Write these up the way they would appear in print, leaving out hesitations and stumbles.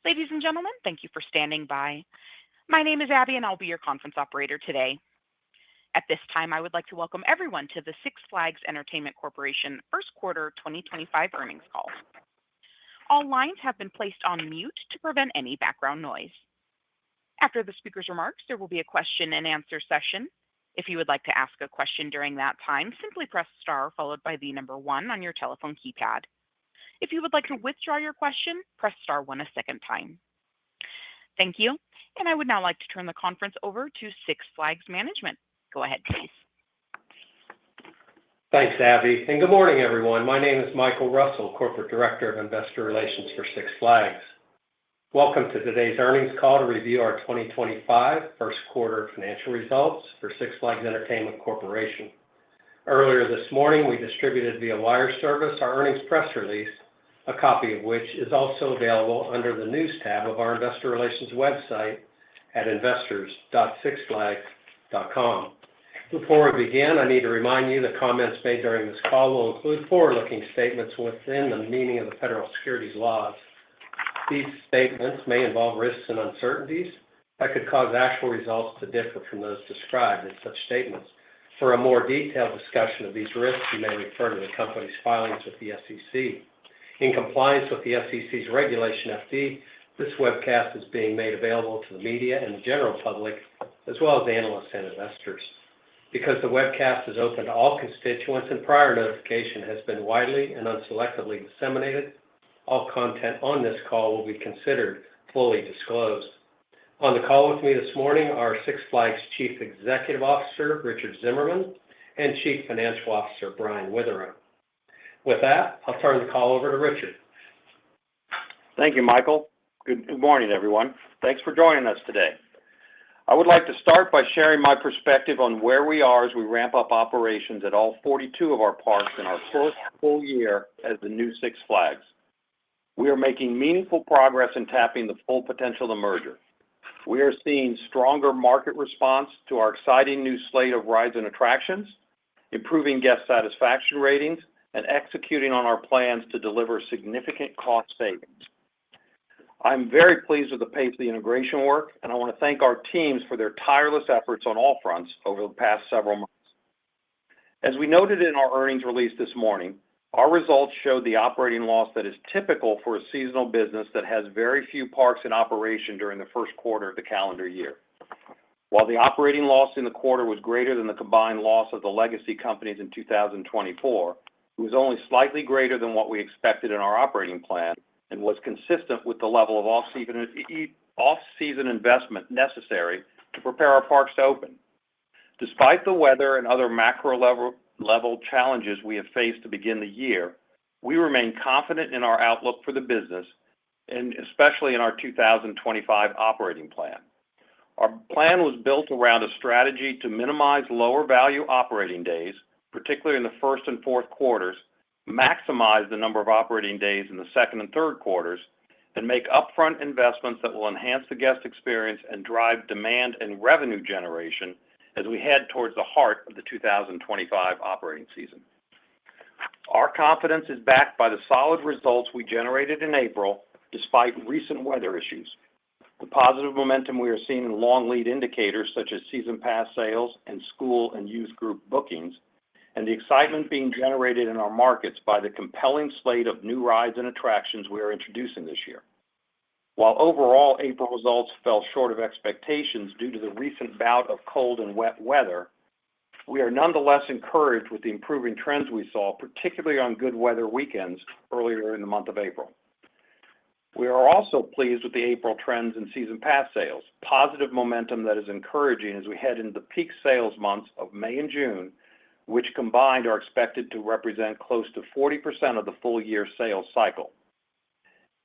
Ladies and gentlemen, thank you for standing by. My name is Abby, and I'll be your conference operator today. At this time, I would like to welcome everyone to the Six Flags Entertainment Corporation First Quarter 2025 earnings call. All lines have been placed on mute to prevent any background noise. After the speaker's remarks, there will be a question-and-answer session. If you would like to ask a question during that time, simply press star followed by the number one on your telephone keypad. If you would like to withdraw your question, press star one a second time. Thank you. And I would now like to turn the conference over to Six Flags Management. Go ahead, please. Thanks, Abby. And good morning, everyone. My name is Michael Russell, Corporate Director of Investor Relations for Six Flags. Welcome to today's earnings call to review our 2025 first quarter financial results for Six Flags Entertainment Corporation. Earlier this morning, we distributed via wire service our earnings press release, a copy of which is also available under the News tab of our Investor Relations website at investors.sixflags.com. Before we begin, I need to remind you that comments made during this call will include forward-looking statements within the meaning of the federal securities laws. These statements may involve risks and uncertainties that could cause actual results to differ from those described in such statements. For a more detailed discussion of these risks, you may refer to the company's filings with the SEC. In compliance with the SEC's Regulation FD, this webcast is being made available to the media and the general public, as well as analysts and investors. Because the webcast is open to all constituents and prior notification has been widely and unselectively disseminated, all content on this call will be considered fully disclosed. On the call with me this morning are Six Flags Chief Executive Officer Richard Zimmerman and Chief Financial Officer Brian Witherow. With that, I'll turn the call over to Richard. Thank you, Michael. Good morning, everyone. Thanks for joining us today. I would like to start by sharing my perspective on where we are as we ramp up operations at all 42 of our parks in our first full year as the new Six Flags. We are making meaningful progress in tapping the full potential of the merger. We are seeing stronger market response to our exciting new slate of rides and attractions, improving guest satisfaction ratings, and executing on our plans to deliver significant cost savings. I'm very pleased with the pace of the integration work, and I want to thank our teams for their tireless efforts on all fronts over the past several months. As we noted in our earnings release this morning, our results showed the operating loss that is typical for a seasonal business that has very few parks in operation during the first quarter of the calendar year. While the operating loss in the quarter was greater than the combined loss of the legacy companies in 2024, it was only slightly greater than what we expected in our operating plan and was consistent with the level of off-season investment necessary to prepare our parks to open. Despite the weather and other macro-level challenges we have faced to begin the year, we remain confident in our outlook for the business, and especially in our 2025 operating plan. Our plan was built around a strategy to minimize lower-value operating days, particularly in the first and fourth quarters, maximize the number of operating days in the second and third quarters, and make upfront investments that will enhance the guest experience and drive demand and revenue generation as we head towards the heart of the 2025 operating season. Our confidence is backed by the solid results we generated in April despite recent weather issues. The positive momentum we are seeing in long lead indicators such as season pass sales and school and youth group bookings, and the excitement being generated in our markets by the compelling slate of new rides and attractions we are introducing this year. While overall April results fell short of expectations due to the recent bout of cold and wet weather, we are nonetheless encouraged with the improving trends we saw, particularly on good weather weekends earlier in the month of April. We are also pleased with the April trends in season pass sales, positive momentum that is encouraging as we head into the peak sales months of May and June, which combined are expected to represent close to 40% of the full-year sales cycle.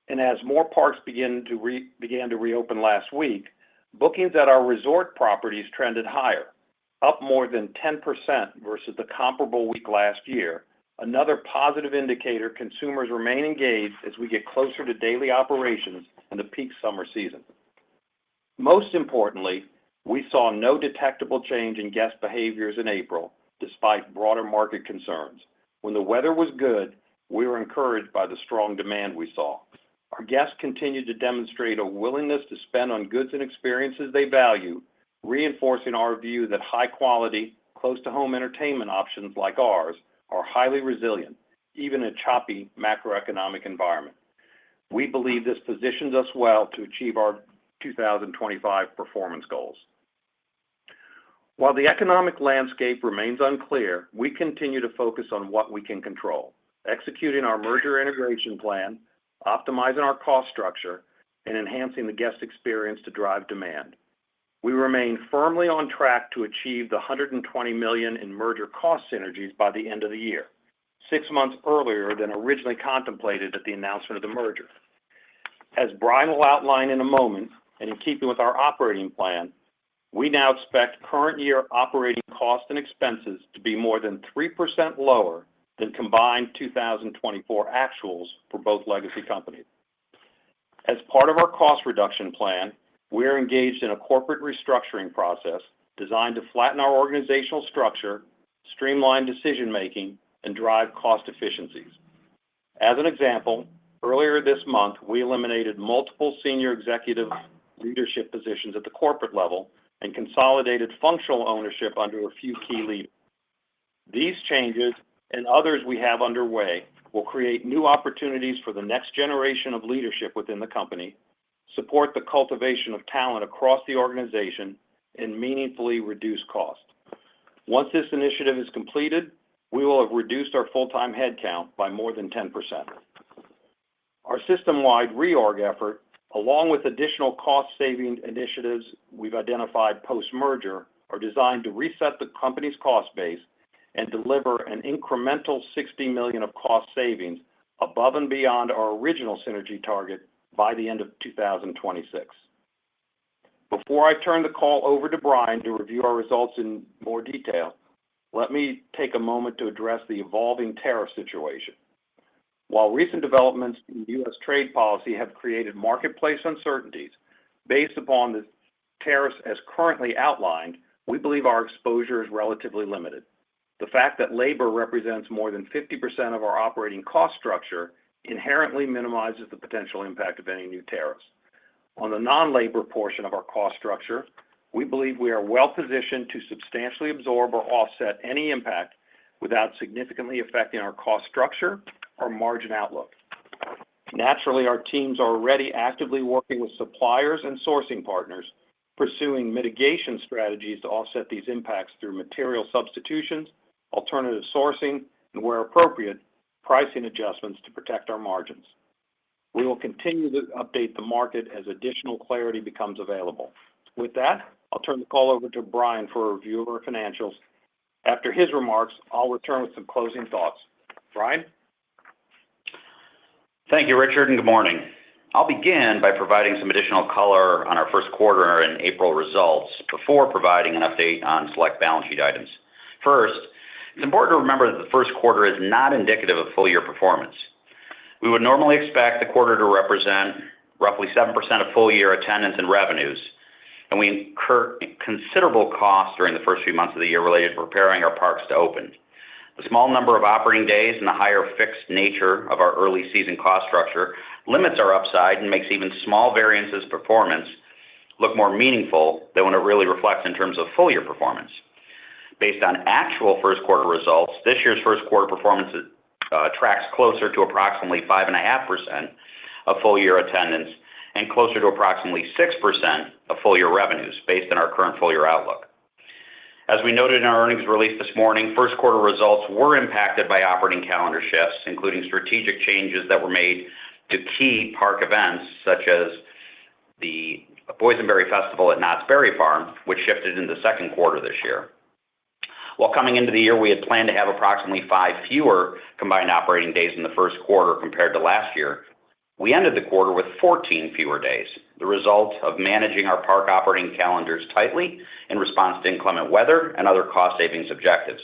And as more parks began to reopen last week, bookings at our resort properties trended higher, up more than 10% versus the comparable week last year, another positive indicator consumers remain engaged as we get closer to daily operations in the peak summer season. Most importantly, we saw no detectable change in guest behaviors in April, despite broader market concerns. When the weather was good, we were encouraged by the strong demand we saw. Our guests continue to demonstrate a willingness to spend on goods and experiences they value, reinforcing our view that high-quality, close-to-home entertainment options like ours are highly resilient, even in a choppy macroeconomic environment. We believe this positions us well to achieve our 2025 performance goals. While the economic landscape remains unclear, we continue to focus on what we can control, executing our merger integration plan, optimizing our cost structure, and enhancing the guest experience to drive demand. We remain firmly on track to achieve the $120 million in merger cost synergies by the end of the year, 6 months earlier than originally contemplated at the announcement of the merger. As Brian will outline in a moment, and in keeping with our operating plan, we now expect current year operating costs and expenses to be more than 3% lower than combined 2024 actuals for both legacy companies. As part of our cost reduction plan, we are engaged in a corporate restructuring process designed to flatten our organizational structure, streamline decision-making, and drive cost efficiencies. As an example, earlier this month, we eliminated multiple senior executive leadership positions at the corporate level and consolidated functional ownership under a few key leaders. These changes and others we have underway will create new opportunities for the next generation of leadership within the company, support the cultivation of talent across the organization, and meaningfully reduce cost. Once this initiative is completed, we will have reduced our full-time headcount by more than 10%. Our system-wide reorg effort, along with additional cost-saving initiatives we've identified post-merger, are designed to reset the company's cost base and deliver an incremental $60 million of cost savings above and beyond our original synergy target by the end of 2026. Before I turn the call over to Brian to review our results in more detail, let me take a moment to address the evolving tariff situation. While recent developments in U.S. trade policy have created marketplace uncertainties, based upon the tariffs as currently outlined, we believe our exposure is relatively limited. The fact that labor represents more than 50% of our operating cost structure inherently minimizes the potential impact of any new tariffs. On the non-labor portion of our cost structure, we believe we are well positioned to substantially absorb or offset any impact without significantly affecting our cost structure or margin outlook. Naturally, our teams are already actively working with suppliers and sourcing partners, pursuing mitigation strategies to offset these impacts through material substitutions, alternative sourcing, and where appropriate, pricing adjustments to protect our margins. We will continue to update the market as additional clarity becomes available. With that, I'll turn the call over to Brian for a review of our financials. After his remarks, I'll return with some closing thoughts. Brian? Thank you, Richard, and good morning. I'll begin by providing some additional color on our first quarter and April results before providing an update on select balance sheet items. First, it's important to remember that the first quarter is not indicative of full-year performance. We would normally expect the quarter to represent roughly 7% of full-year attendance and revenues, and we incur considerable costs during the first few months of the year related to preparing our parks to open. The small number of operating days and the higher fixed nature of our early season cost structure limits our upside and makes even small variances in performance look more meaningful than when it really reflects in terms of full-year performance. Based on actual first quarter results, this year's first quarter performance tracks closer to approximately 5.5% of full-year attendance and closer to approximately 6% of full-year revenues based on our current full-year outlook. As we noted in our earnings release this morning, first quarter results were impacted by operating calendar shifts, including strategic changes that were made to key park events such as the Boysenberry Festival at Knott's Berry Farm, which shifted into the second quarter this year. While coming into the year, we had planned to have approximately 5 fewer combined operating days in the first quarter compared to last year, we ended the quarter with 14 fewer days, the result of managing our park operating calendars tightly in response to inclement weather and other cost savings objectives.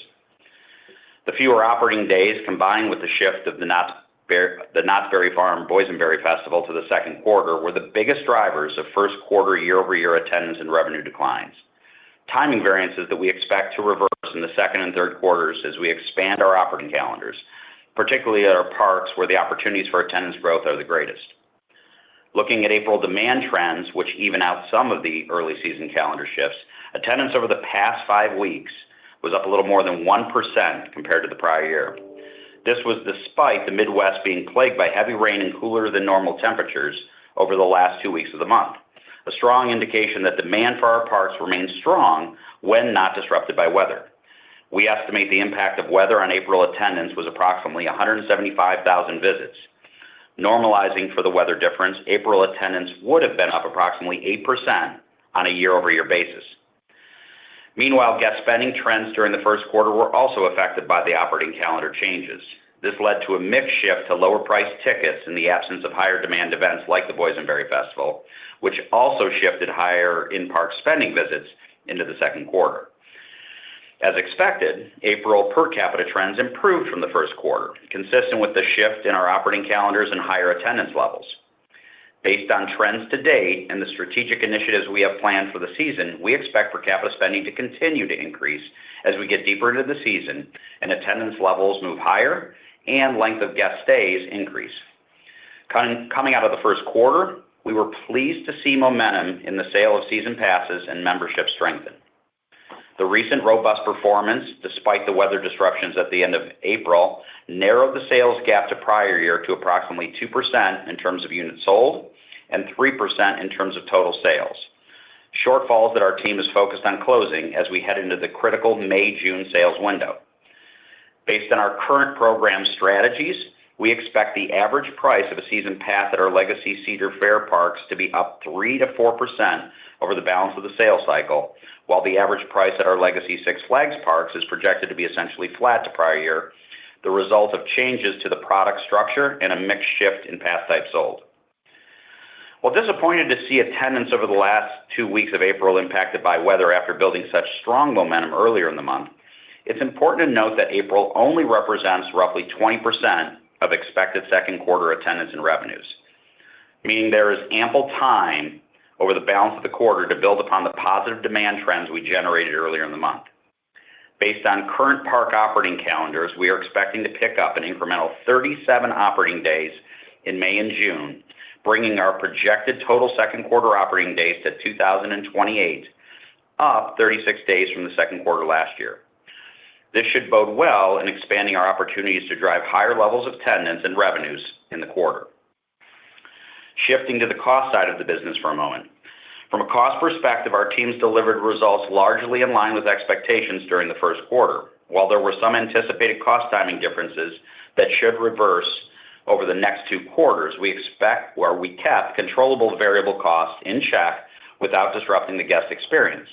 The fewer operating days, combined with the shift of the Knott's Berry Farm Boysenberry Festival to the second quarter, were the biggest drivers of first quarter year-over-year attendance and revenue declines. Timing variances that we expect to reverse in the second and third quarters as we expand our operating calendars, particularly at our parks where the opportunities for attendance growth are the greatest. Looking at April demand trends, which even out some of the early season calendar shifts, attendance over the past 5 weeks was up a little more than 1% compared to the prior year. This was despite the Midwest being plagued by heavy rain and cooler than normal temperatures over the last 2 weeks of the month, a strong indication that demand for our parks remains strong when not disrupted by weather. We estimate the impact of weather on April attendance was approximately 175,000 visits. Normalizing for the weather difference, April attendance would have been up approximately 8% on a year-over-year basis. Meanwhile, guest spending trends during the first quarter were also affected by the operating calendar changes. This led to a mix shift to lower priced tickets in the absence of higher demand events like the Boysenberry Festival, which also shifted higher in-park spending visits into the second quarter. As expected, April per capita trends improved from the first quarter, consistent with the shift in our operating calendars and higher attendance levels. Based on trends to date and the strategic initiatives we have planned for the season, we expect per capita spending to continue to increase as we get deeper into the season and attendance levels move higher and length of guest stays increase. Coming out of the first quarter, we were pleased to see momentum in the sale of season passes and membership strengthen. The recent robust performance, despite the weather disruptions at the end of April, narrowed the sales gap to prior year to approximately 2% in terms of units sold and 3% in terms of total sales. Shortfalls that our team is focused on closing as we head into the critical May-June sales window. Based on our current program strategies, we expect the average price of a season pass at our legacy Cedar Fair parks to be up 3 to 4% over the balance of the sales cycle, while the average price at our legacy Six Flags parks is projected to be essentially flat to prior year, the result of changes to the product structure and a mix shift in pass type sold. While disappointed to see attendance over the last 2 weeks of April impacted by weather after building such strong momentum earlier in the month, it's important to note that April only represents roughly 20% of expected second quarter attendance and revenues, meaning there is ample time over the balance of the quarter to build upon the positive demand trends we generated earlier in the month. Based on current park operating calendars, we are expecting to pick up an incremental 37 operating days in May and June, bringing our projected total second quarter operating days to 2,028, up 36 days from the second quarter last year. This should bode well in expanding our opportunities to drive higher levels of attendance and revenues in the quarter. Shifting to the cost side of the business for a moment. From a cost perspective, our teams delivered results largely in line with expectations during the first quarter. While there were some anticipated cost timing differences that should reverse over the next 2 quarters, we kept controllable variable costs in check without disrupting the guest experience.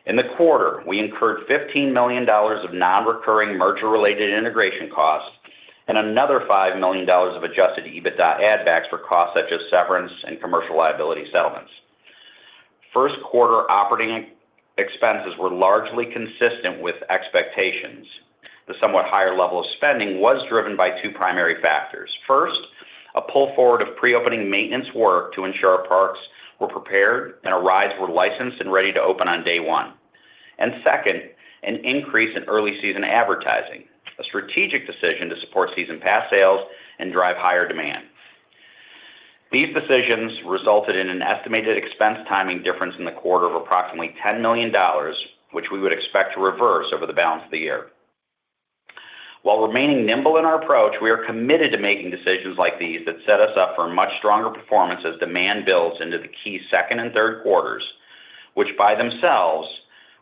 In the quarter, we incurred $15 million of non-recurring merger-related integration costs and another $5 million of adjusted EBITDA add-backs for costs such as severance and commercial liability settlements. First quarter operating expenses were largely consistent with expectations. The somewhat higher level of spending was driven by 2 primary factors. First, a pull forward of pre-opening maintenance work to ensure our parks were prepared and our rides were licensed and ready to open on day 1. And second, an increase in early season advertising, a strategic decision to support season pass sales and drive higher demand. These decisions resulted in an estimated expense timing difference in the quarter of approximately $10 million, which we would expect to reverse over the balance of the year. While remaining nimble in our approach, we are committed to making decisions like these that set us up for a much stronger performance as demand builds into the key second and third quarters, which by themselves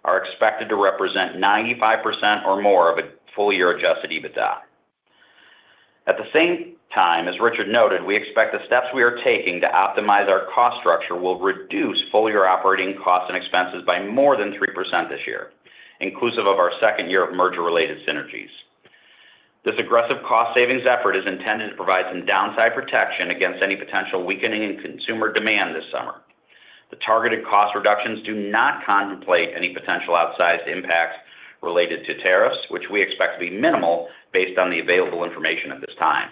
are expected to represent 95% or more of a full-year adjusted EBITDA. At the same time, as Richard noted, we expect the steps we are taking to optimize our cost structure will reduce full-year operating costs and expenses by more than 3% this year, inclusive of our second year of merger-related synergies. This aggressive cost savings effort is intended to provide some downside protection against any potential weakening in consumer demand this summer. The targeted cost reductions do not contemplate any potential outsized impacts related to tariffs, which we expect to be minimal based on the available information at this time.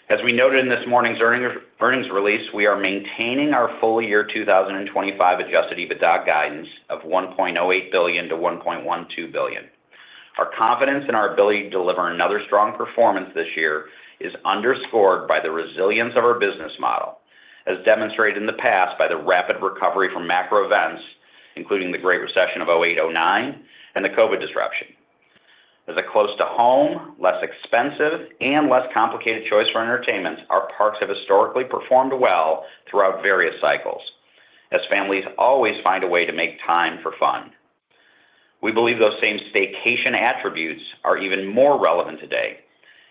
As we noted in this morning's earnings release, we are maintaining our full year 2025 adjusted EBITDA guidance of $1.08 billion to $1.12 billion. Our confidence in our ability to deliver another strong performance this year is underscored by the resilience of our business model. as demonstrated in the past by the rapid recovery from macro events, including the Great Recession of 2008-09 and the COVID disruption. As a close-to-home, less expensive, and less complicated choice for entertainment, our parks have historically performed well throughout various cycles, as families always find a way to make time for fun. We believe those same staycation attributes are even more relevant today,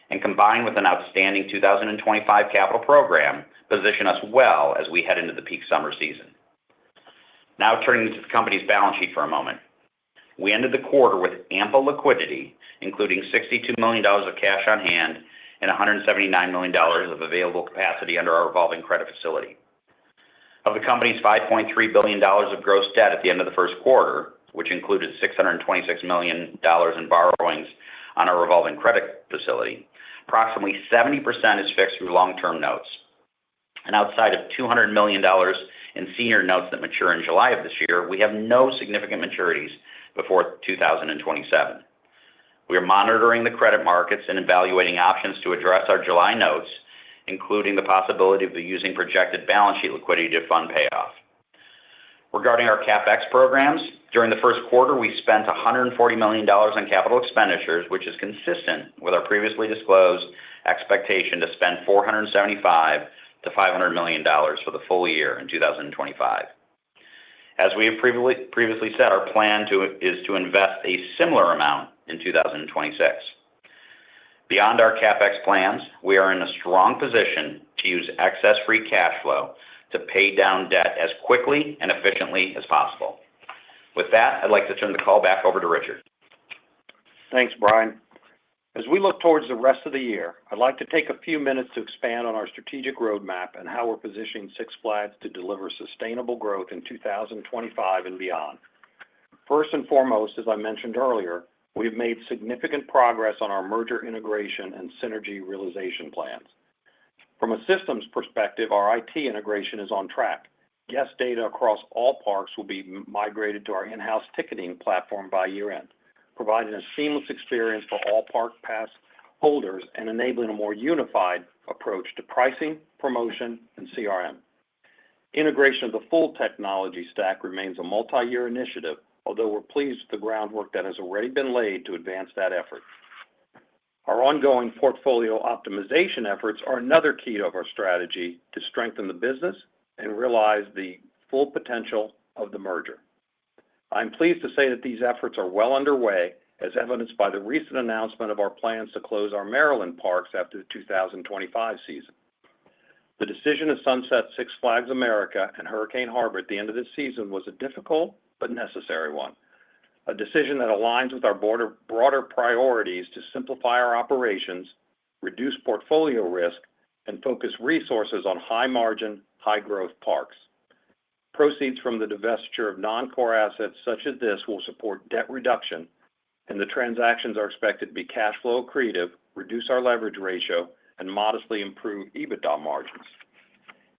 and combined with an outstanding 2025 capital program, position us well as we head into the peak summer season. Now turning to the company's balance sheet for a moment. We ended the quarter with ample liquidity, including $62 million of cash on hand and $179 million of available capacity under our revolving credit facility. Of the company's $5.3 billion of gross debt at the end of the first quarter, which included $626 million in borrowings on our revolving credit facility, approximately 70% is fixed through long-term notes. And outside of $200 million in senior notes that mature in July of this year, we have no significant maturities before 2027. We are monitoring the credit markets and evaluating options to address our July notes, including the possibility of using projected balance sheet liquidity to fund payoff. Regarding our CapEx programs, during the first quarter, we spent $140 million on capital expenditures, which is consistent with our previously disclosed expectation to spend $475 to $500 million for the full year in 2025. As we have previously said, our plan is to invest a similar amount in 2026. Beyond our CapEx plans, we are in a strong position to use excess free cash flow to pay down debt as quickly and efficiently as possible. With that, I'd like to turn the call back over to Richard. Thanks, Brian. As we look towards the rest of the year, I'd like to take a few minutes to expand on our strategic roadmap and how we're positioning Six Flags to deliver sustainable growth in 2025 and beyond. First and foremost, as I mentioned earlier, we've made significant progress on our merger integration and synergy realization plans. From a systems perspective, our IT integration is on track. Guest data across all parks will be migrated to our in-house ticketing platform by year-end, providing a seamless experience for all park pass holders and enabling a more unified approach to pricing, promotion, and CRM. Integration of the full technology stack remains a multi-year initiative, although we're pleased with the groundwork that has already been laid to advance that effort. Our ongoing portfolio optimization efforts are another key of our strategy to strengthen the business and realize the full potential of the merger. I'm pleased to say that these efforts are well underway, as evidenced by the recent announcement of our plans to close our Maryland parks after the 2025 season. The decision to sunset Six Flags America and Hurricane Harbor at the end of this season was a difficult but necessary one, a decision that aligns with our broader priorities to simplify our operations, reduce portfolio risk, and focus resources on high-margin, high-growth parks. Proceeds from the divestiture of non-core assets such as this will support debt reduction, and the transactions are expected to be cash flow accretive, reduce our leverage ratio, and modestly improve EBITDA margins.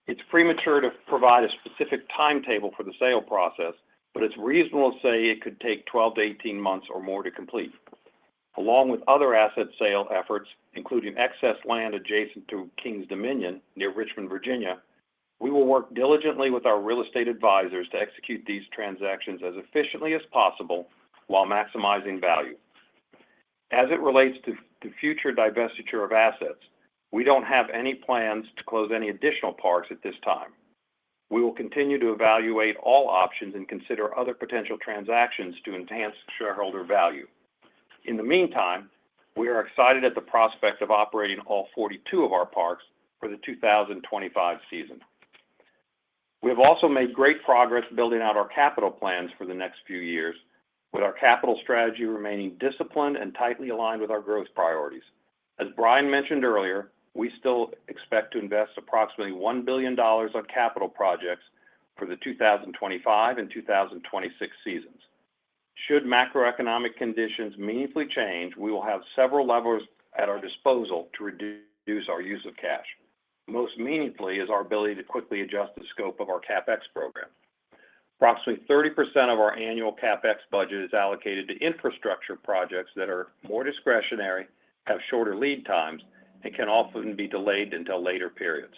It's premature to provide a specific timetable for the sale process, but it's reasonable to say it could take 12 to 18 months or more to complete. Along with other asset sale efforts, including excess land adjacent to Kings Dominion near Richmond, Virginia, we will work diligently with our real estate advisors to execute these transactions as efficiently as possible while maximizing value. As it relates to future divestiture of assets, we don't have any plans to close any additional parks at this time. We will continue to evaluate all options and consider other potential transactions to enhance shareholder value. In the meantime, we are excited at the prospect of operating all 42 of our parks for the 2025 season. We have also made great progress building out our capital plans for the next few years, with our capital strategy remaining disciplined and tightly aligned with our growth priorities. As Brian mentioned earlier, we still expect to invest approximately $1 billion on capital projects for the 2025 and 2026 seasons. Should macroeconomic conditions meaningfully change, we will have several levers at our disposal to reduce our use of cash. Most meaningfully is our ability to quickly adjust the scope of our CapEx program. Approximately 30% of our annual CapEx budget is allocated to infrastructure projects that are more discretionary, have shorter lead times, and can often be delayed until later periods.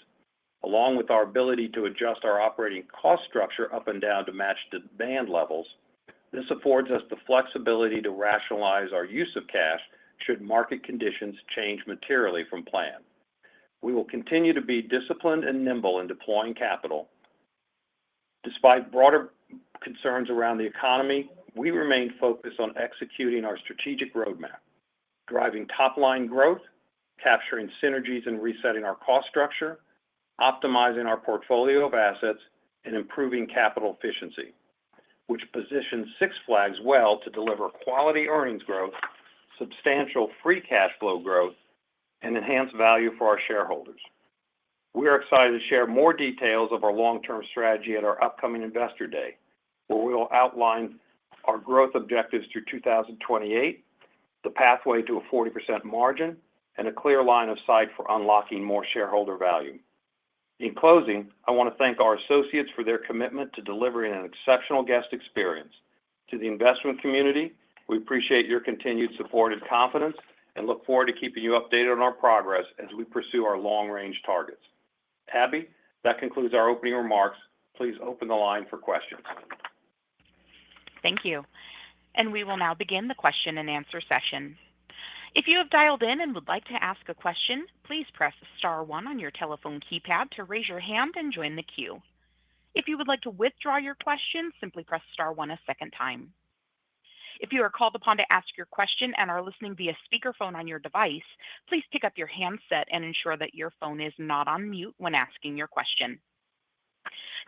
along with our ability to adjust our operating cost structure up and down to match demand levels, this affords us the flexibility to rationalize our use of cash should market conditions change materially from plan. We will continue to be disciplined and nimble in deploying capital. Despite broader concerns around the economy, we remain focused on executing our strategic roadmap, driving top-line growth, capturing synergies and resetting our cost structure, optimizing our portfolio of assets, and improving capital efficiency, which positions Six Flags well to deliver quality earnings growth, substantial free cash flow growth, and enhanced value for our shareholders. We are excited to share more details of our long-term strategy at our upcoming Investor Day, where we will outline our growth objectives through 2028, the pathway to a 40% margin, and a clear line of sight for unlocking more shareholder value. In closing, I want to thank our associates for their commitment to delivering an exceptional guest experience. To the investment community, we appreciate your continued support and confidence and look forward to keeping you updated on our progress as we pursue our long-range targets. Abby, that concludes our opening remarks. Please open the line for questions. Thank you. And we will now begin the question and answer session. If you have dialed in and would like to ask a question, please press star one on your telephone keypad to raise your hand and join the queue. If you would like to withdraw your question, simply press star one a second time. If you are called upon to ask your question and are listening via speakerphone on your device, please pick up your handset and ensure that your phone is not on mute when asking your question.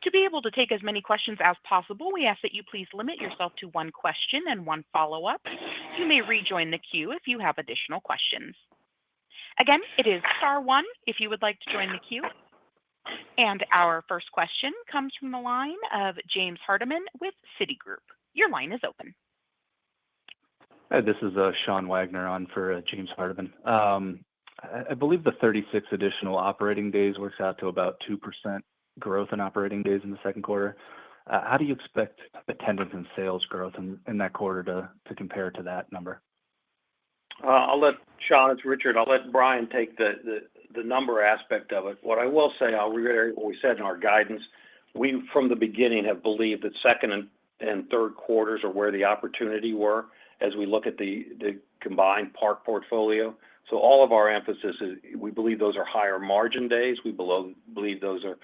To be able to take as many questions as possible, we ask that you please limit yourself to one question and one follow-up. You may rejoin the queue if you have additional questions. Again, it is star one if you would like to join the queue. And our first question comes from the line of James Hardiman with Citigroup. Your line is open. Hi, this is Sean Wagner on for James Hardiman. I believe the 36 additional operating days works out to about 2% growth in operating days in the second quarter. How do you expect attendance and sales growth in that quarter to compare to that number? I'll let Sean, it's Richard. I'll let Brian take the number aspect of it. What I will say, I'll reiterate what we said in our guidance. We, from the beginning, have believed that second and third quarters are where the opportunity were as we look at the combined park portfolio. So all of our emphasis is we believe those are higher margin days. We believe those are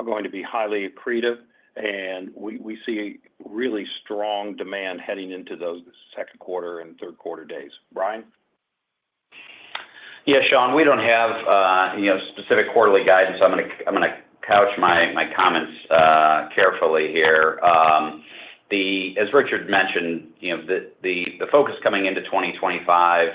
going to be highly accretive, and we see really strong demand heading into those second quarter and third quarter days. Brian? Yeah, Sean, we don't have specific quarterly guidance. I'm gonna couch my comments carefully here. As Richard mentioned, the focus coming into 2025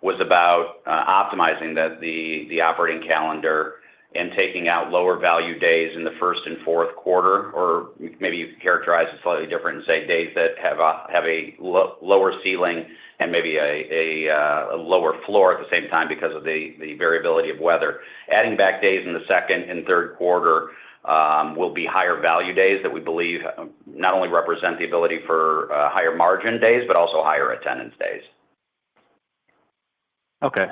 was about optimizing the operating calendar and taking out lower value days in the first and fourth quarter, or maybe you could characterize it slightly different and say days that have a lower ceiling and maybe a lower floor at the same time because of the variability of weather. Adding back days in the second and third quarter will be higher value days that we believe not only represent the ability for higher margin days, but also higher attendance days. Okay.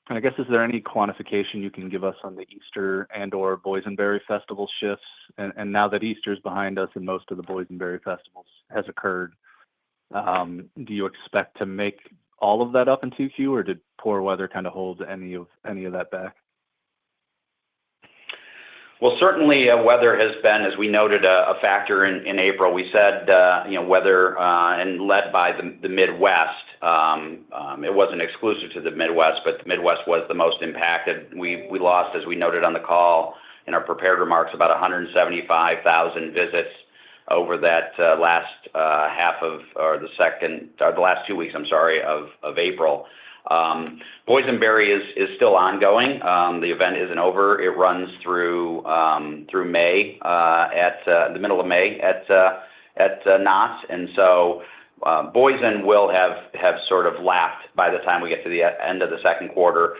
I guess, is there any quantification you can give us on the Easter and/or Boysenberry Festival shifts? And now that Easter's behind us and most of the Boysenberry Festivals has occurred, do you expect to make all of that up in 2Q, or did poor weather kind of hold any of that back? Well, certainly weather has been, as we noted, a factor in April. We said, weather and led by the Midwest. It wasn't exclusive to the Midwest, but the Midwest was the most impacted. We lost, as we noted on the call in our prepared remarks, about 175,000 visits over that last the last 2 weeks, of April. Boysenberry is still ongoing. The event isn't over. It runs through May, at the middle of May at Knott's. And so Boysen will have sort of lapped by the time we get to the end of the second quarter.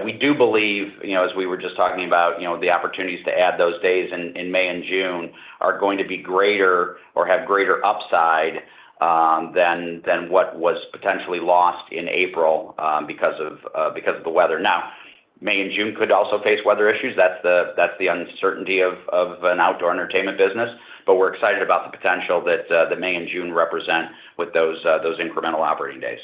We do believe, as we were just talking about, the opportunities to add those days in May and June are going to be greater or have greater upside than what was potentially lost in April because of the weather. Now, May and June could also face weather issues. That's the uncertainty of an outdoor entertainment business. But we're excited about the potential that the May and June represent with those incremental operating days.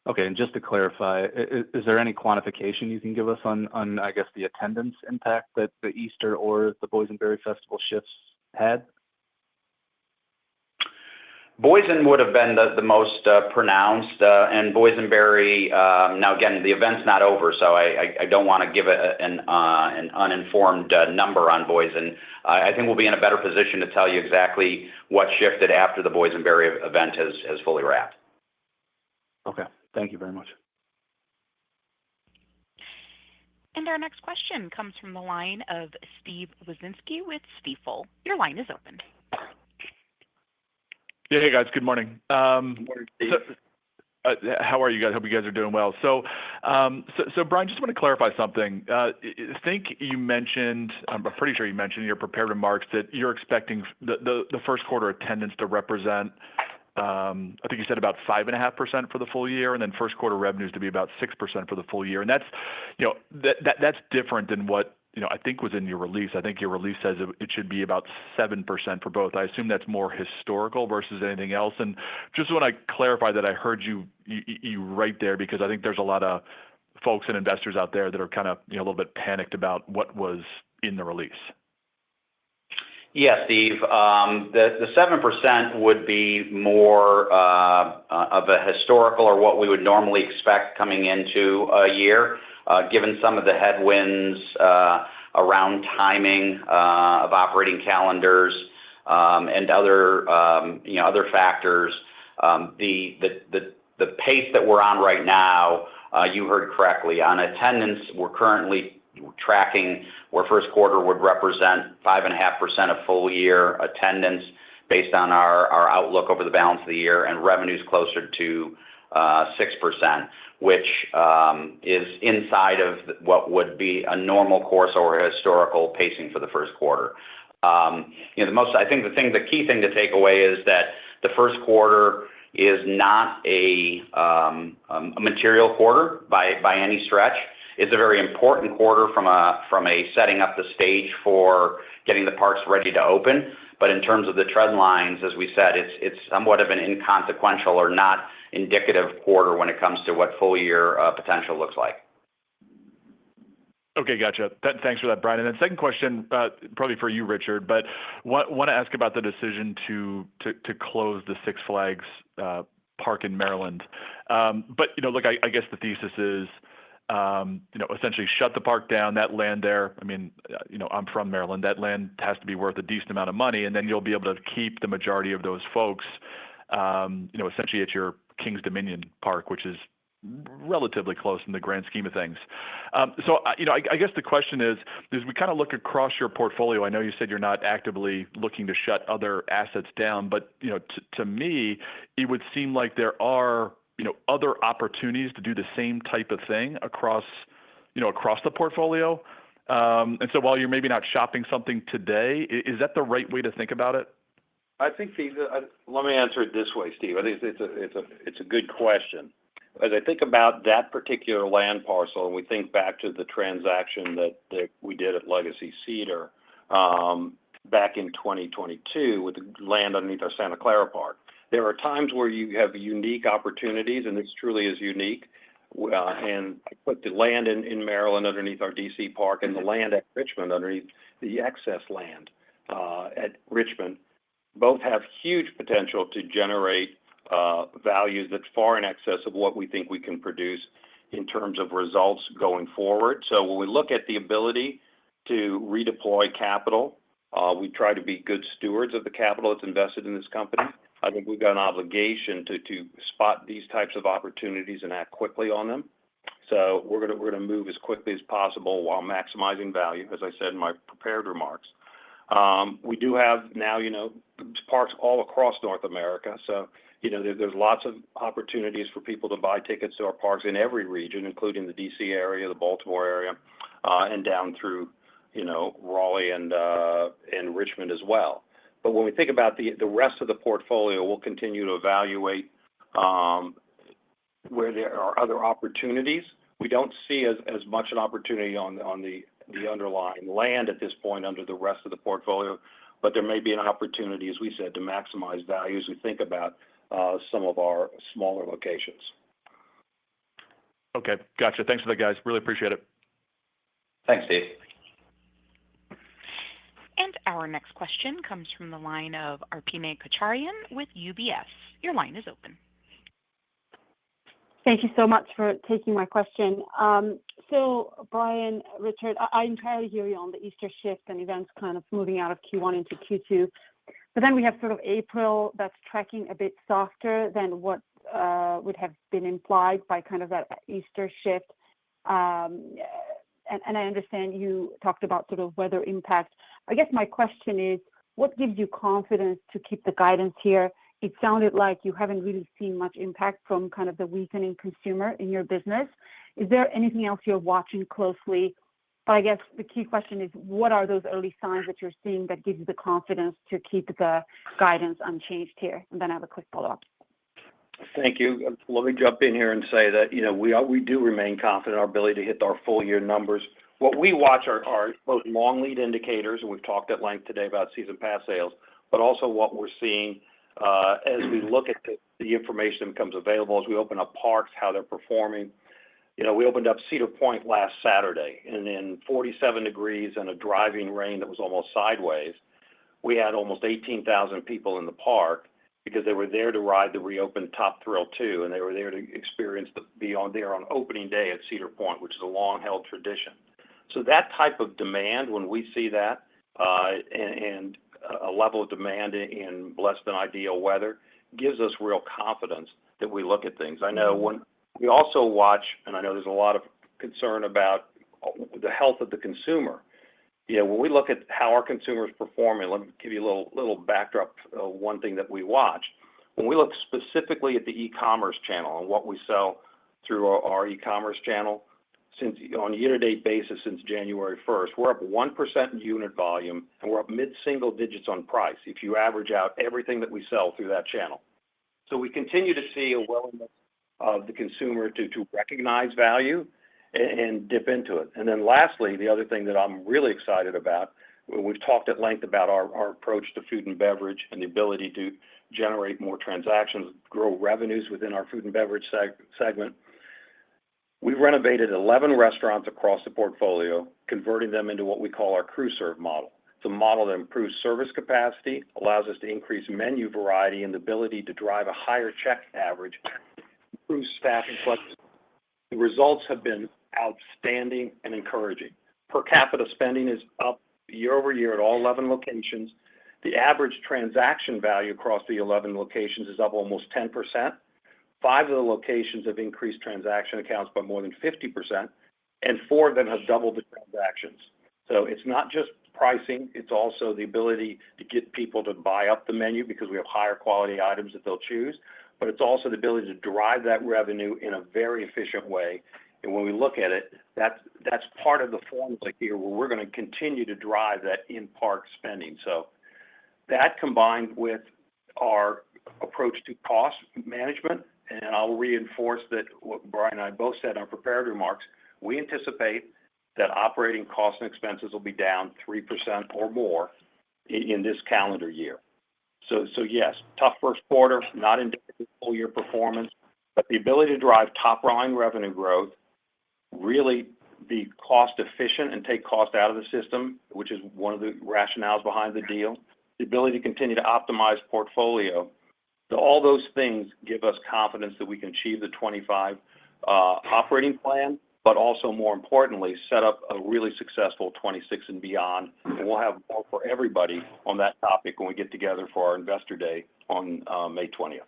Okay, and just to clarify, is there any quantification you can give us on I guess the attendance impact that the Easter or the Boysenberry Festival shifts had? Boysen would have been the most pronounced, and Boysenberry. Now again, the event's not over, so I don't want to give an uninformed number on Boysen. I think we'll be in a better position to tell you exactly what shifted after the Boysenberry event has fully wrapped. Okay, thank you very much. And our next question comes from the line of Steve Wieczynski with Stifel. Your line is open. Yeah, hey guys, good morning. Good morning, Steve. How are you guys? Hope you guys are doing well. So Brian, just want to clarify something. I think you mentioned, I'm pretty sure you mentioned in your prepared remarks that you're expecting the first quarter attendance to represent, I think you said about 5.5% for the full year, and then first quarter revenues to be about 6% for the full year. And that's, that's different than what I think was in your release. I think your release says it should be about 7% for both. I assume that's more historical versus anything else. And just want to clarify that I heard you right there, because I think there's a lot of folks and investors out there that are kind of a little bit panicked about what was in the release. Yeah, Steve. The 7% would be more of a historical or what we would normally expect coming into a year. Given some of the headwinds around timing of operating calendars and other factors, the pace that we're on right now, you heard correctly. On attendance, we're currently tracking where first quarter would represent 5.5% of full year attendance based on our outlook over the balance of the year, and revenues closer to 6%, which is inside of what would be a normal course or a historical pacing for the first quarter. I think the key thing to take away is that the first quarter is not a material quarter by any stretch. It's a very important quarter from a setting up the stage for getting the parks ready to open. But in terms of the trend lines, as we said, it's somewhat of an inconsequential or not indicative quarter when it comes to what full year potential looks like. Okay, gotcha. Thanks for that, Brian. And then second question, probably for you, Richard, but want to ask about the decision to close the Six Flags park in Maryland. But look, I guess the thesis is essentially shut the park down. That land there, I mean, I'm from Maryland. That land has to be worth a decent amount of money, and then you'll be able to keep the majority of those folks, essentially at your Kings Dominion Park, which is relatively close in the grand scheme of things. So, I guess the question is we kind of look across your portfolio. I know you said you're not actively looking to shut other assets down, but to me, it would seem like there are other opportunities to do the same type of thing across the portfolio. And so while you're maybe not shopping something today, is that the right way to think about it? I think, Steve, let me answer it this way, Steve. I think it's a good question. As I think about that particular land parcel, and we think back to the transaction that we did at Legacy Cedar back in 2022 with the land underneath our Santa Clara Park, there are times where you have unique opportunities, and this truly is unique. And I put the land in Maryland underneath our DC Park and the land at Richmond underneath the excess land at Richmond. Both have huge potential to generate values that's far in excess of what we think we can produce in terms of results going forward. So when we look at the ability to redeploy capital, we try to be good stewards of the capital that's invested in this company. I think we've got an obligation to spot these types of opportunities and act quickly on them. So we're gonna move as quickly as possible while maximizing value, as I said in my prepared remarks. We do have now, parks all across North America. So, there's lots of opportunities for people to buy tickets to our parks in every region, including the DC area, the Baltimore area, and down through, Raleigh and Richmond as well. But when we think about the rest of the portfolio, we'll continue to evaluate where there are other opportunities We don't see as much an opportunity on the underlying land at this point under the rest of the portfolio, but there may be an opportunity, as we said, to maximize value as we think about some of our smaller locations. Okay, gotcha. Thanks for that, guys. Really appreciate it. Thanks, Steve. And our next question comes from the line of Arpine Kocharyan with UBS. Your line is open. Thank you so much for taking my question. So, Brian, Richard, I entirely hear you on the Easter shift and events kind of moving out of Q1 into Q2. But then we have sort of April that's tracking a bit softer than what would have been implied by kind of that Easter shift. And I understand you talked about sort of weather impact. I guess my question is, what gives you confidence to keep the guidance here? It sounded like you haven't really seen much impact from kind of the weakening consumer in your business. Is there anything else you're watching closely? But I guess the key question is, what are those early signs that you're seeing that gives you the confidence to keep the guidance unchanged here? And then I have a quick follow-up. Thank you. Let me jump in here and say that we do remain confident in our ability to hit our full year numbers. What we watch are both long lead indicators, and we've talked at length today about season pass sales, but also what we're seeing as we look at the information that becomes available, as we open up parks, how they're performing. We opened up Cedar Point last Saturday, and in 47 degrees and a driving rain that was almost sideways, we had almost 18,000 people in the park because they were there to ride the reopened Top Thrill 2, and they were there to experience be on there on opening day at Cedar Point, which is a long-held tradition. So that type of demand, when we see that, and a level of demand in less than ideal weather, gives us real confidence that we look at things. I know when we also watch, and I know there's a lot of concern about the health of the consumer. When we look at how our consumers performing, let me give you a little backdrop of one thing that we watch. When we look specifically at the e-commerce channel and what we sell through our e-commerce channel, on a year-to-date basis since January 1st, we're up 1% in unit volume, and we're up mid-single digits on price if you average out everything that we sell through that channel. So we continue to see a willingness of the consumer to recognize value and dip into it. And then lastly, the other thing that I'm really excited about, we've talked at length about our approach to food and beverage and the ability to generate more transactions, grow revenues within our food and beverage segment. We've renovated 11 restaurants across the portfolio, converting them into what we call our crew serve model. It's a model that improves service capacity, allows us to increase menu variety and the ability to drive a higher check average, improves staffing flexibility. The results have been outstanding and encouraging. Per capita spending is up year over year at all 11 locations. The average transaction value across the 11 locations is up almost 10%. 5 of the locations have increased transaction accounts by more than 50%, and 4 of them have doubled the transactions. So it's not just pricing, it's also the ability to get people to buy up the menu because we have higher quality items that they'll choose, but it's also the ability to drive that revenue in a very efficient way. And when we look at it, that's part of the formula here where we're going to continue to drive that in-park spending. So that combined with our approach to cost management, and I'll reinforce that what Brian and I both said in our prepared remarks, we anticipate that operating costs and expenses will be down 3% or more in this calendar year. So yes, tough first quarter, not indicative of full year performance, but the ability to drive top line revenue growth, really be cost efficient and take cost out of the system, which is one of the rationales behind the deal, the ability to continue to optimize portfolio. So all those things give us confidence that we can achieve the 25 operating plan, but also more importantly, set up a really successful 26 and beyond. And we'll have more for everybody on that topic when we get together for our Investor Day on May 20th.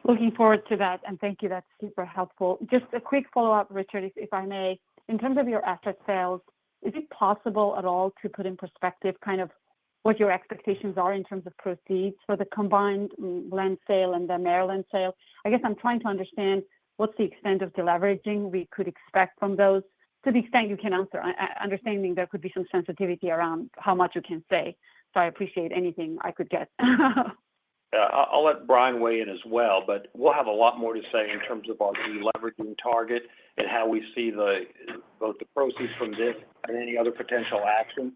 Looking forward to that, and thank you. That's super helpful. Just a quick follow-up, Richard, if I may. In terms of your asset sales, is it possible at all to put in perspective kind of what your expectations are in terms of proceeds for the combined land sale and the Maryland sale? I guess I'm trying to understand what's the extent of deleveraging we could expect from those, to the extent you can answer, understanding there could be some sensitivity around how much you can say. So I appreciate anything I could get. I'll let Brian weigh in as well, but we'll have a lot more to say in terms of our deleveraging target and how we see both the proceeds from this and any other potential action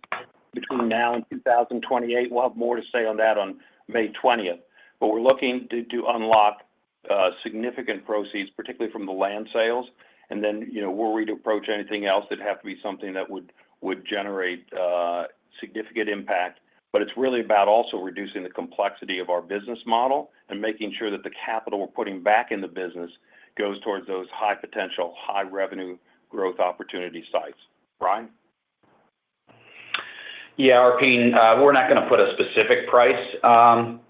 between now and 2028. We'll have more to say on that on May 20th. But we're looking to unlock significant proceeds, particularly from the land sales. And then, were we to approach anything else, it'd have to be something that would generate significant impact. But it's really about also reducing the complexity of our business model and making sure that the capital we're putting back in the business goes towards those high potential, high revenue growth opportunity sites. Brian? Yeah, Arpine, we're not going to put a specific price on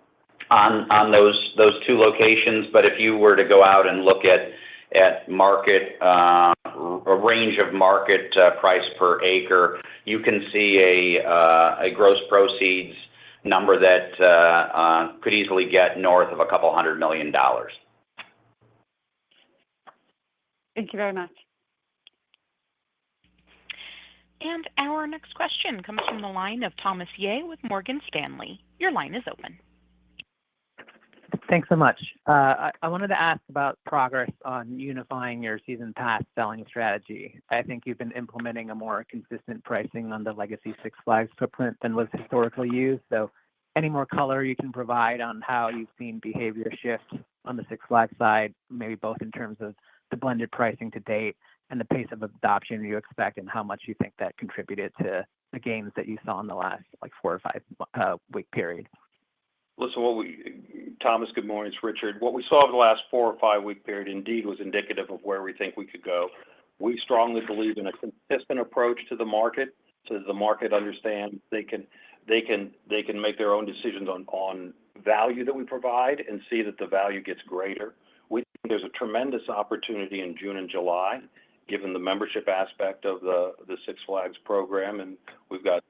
those two locations, but if you were to go out and look at market, a range of market price per acre, you can see a gross proceeds number that could easily get north of $200 million. Thank you very much. And our next question comes from the line of Thomas Yeh with Morgan Stanley. Your line is open. Thanks so much. I wanted to ask about progress on unifying your season pass selling strategy. I think you've been implementing a more consistent pricing on the legacy Six Flags footprint than was historically used. So any more color you can provide on how you've seen behavior shift on the Six Flags side, maybe both in terms of the blended pricing to date and the pace of adoption you expect and how much you think that contributed to the gains that you saw in the last 4 or 5 week period. Listen, Thomas, good morning. It's Richard. What we saw over the last 4 or 5 week period indeed was indicative of where we think we could go. We strongly believe in a consistent approach to the market so that the market understands they can make their own decisions on value that we provide and see that the value gets greater. We think there's a tremendous opportunity in June and July, given the membership aspect of the Six Flags program, and we've got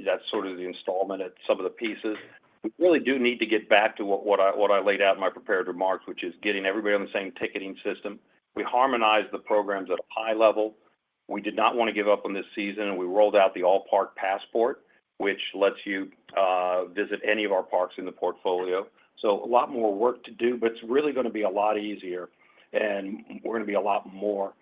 that's sort of the installment at some of the pieces. We really do need to get back to what I laid out in my prepared remarks, which is getting everybody on the same ticketing system. We harmonized the programs at a high level. We did not want to give up on this season, and we rolled out the All Park Passport, which lets you visit any of our parks in the portfolio. So a lot more work to do, but it's really going to be a lot easier, and we're going to be a lot more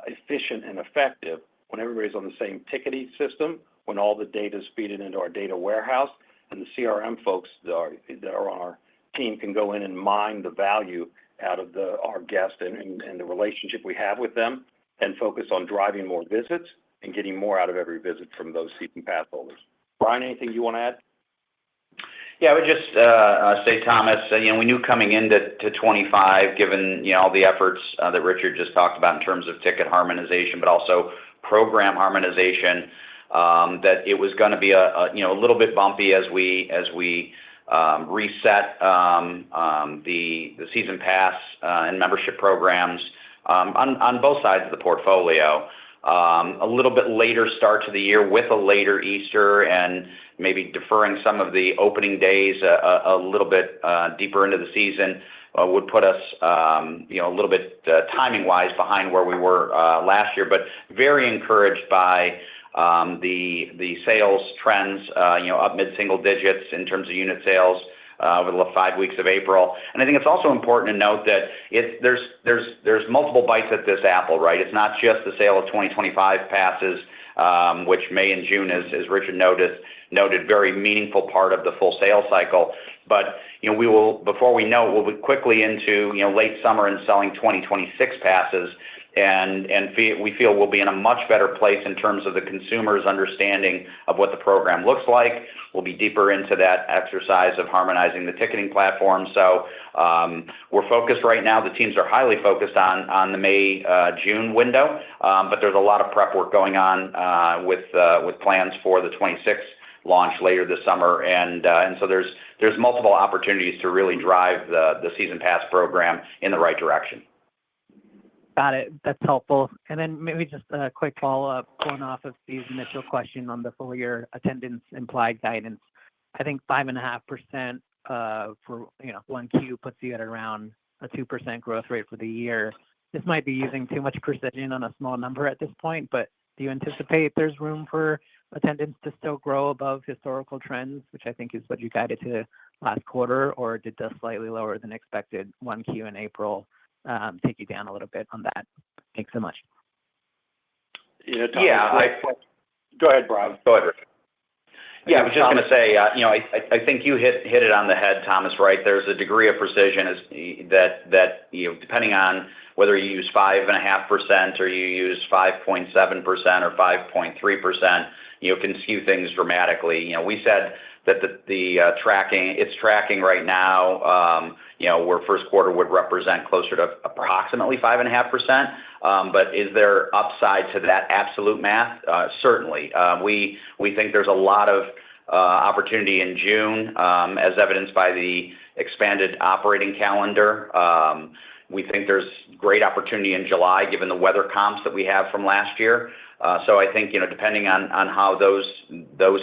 efficient and effective when everybody's on the same ticketing system, when all the data is feeding into our data warehouse, and the CRM folks that are on our team can go in and mine the value out of our guests and the relationship we have with them and focus on driving more visits and getting more out of every visit from those season pass holders. Brian, anything you want to add? Yeah, I would just say, Thomas, we knew coming into 25, given all the efforts that Richard just talked about in terms of ticket harmonization, but also program harmonization, that it was going to be a little bit bumpy as we reset the season pass and membership programs on both sides of the portfolio. A little bit later start to the year with a later Easter and maybe deferring some of the opening days a little bit deeper into the season would put us a little bit timing-wise behind where we were last year, but very encouraged by the sales trends, up mid-single digits in terms of unit sales over the 5 weeks of April. And I think it's also important to note that there's multiple bites at this apple, right? It's not just the sale of 2025 passes, which May and June, as Richard noted, very meaningful part of the full sales cycle. But we will, before we know it, we'll be quickly into late summer and selling 2026 passes. And we feel we'll be in a much better place in terms of the consumer's understanding of what the program looks like. We'll be deeper into that exercise of harmonizing the ticketing platform. So we're focused right now. The teams are highly focused on the May-June window, but there's a lot of prep work going on with plans for the 26 launch later this summer. And so there's multiple opportunities to really drive the season pass program in the right direction. Got it. That's helpful. And then maybe just a quick follow-up going off of Steve's initial question on the full year attendance implied guidance. I think 5.5% for 1Q puts you at around a 2% growth rate for the year. This might be using too much precision on a small number at this point, but do you anticipate there's room for attendance to still grow above historical trends, which I think is what you guided to last quarter, or did the slightly lower than expected 1Q in April take you down a little bit on that? Thanks so much. Thomas, Yeah, go ahead, Brian. Go ahead, Richard. Yeah, I was just going to say, I think you hit it on the head, Thomas, right? There's a degree of precision that depending on whether you use 5.5% or you use 5.7% or 5.3%, can skew things dramatically. We said that it's tracking right now, where first quarter would represent closer to approximately 5.5%. But is there upside to that absolute math? Certainly. We think there's a lot of opportunity in June, as evidenced by the expanded operating calendar. We think there's great opportunity in July, given the weather comps that we have from last year. So I think, depending on how those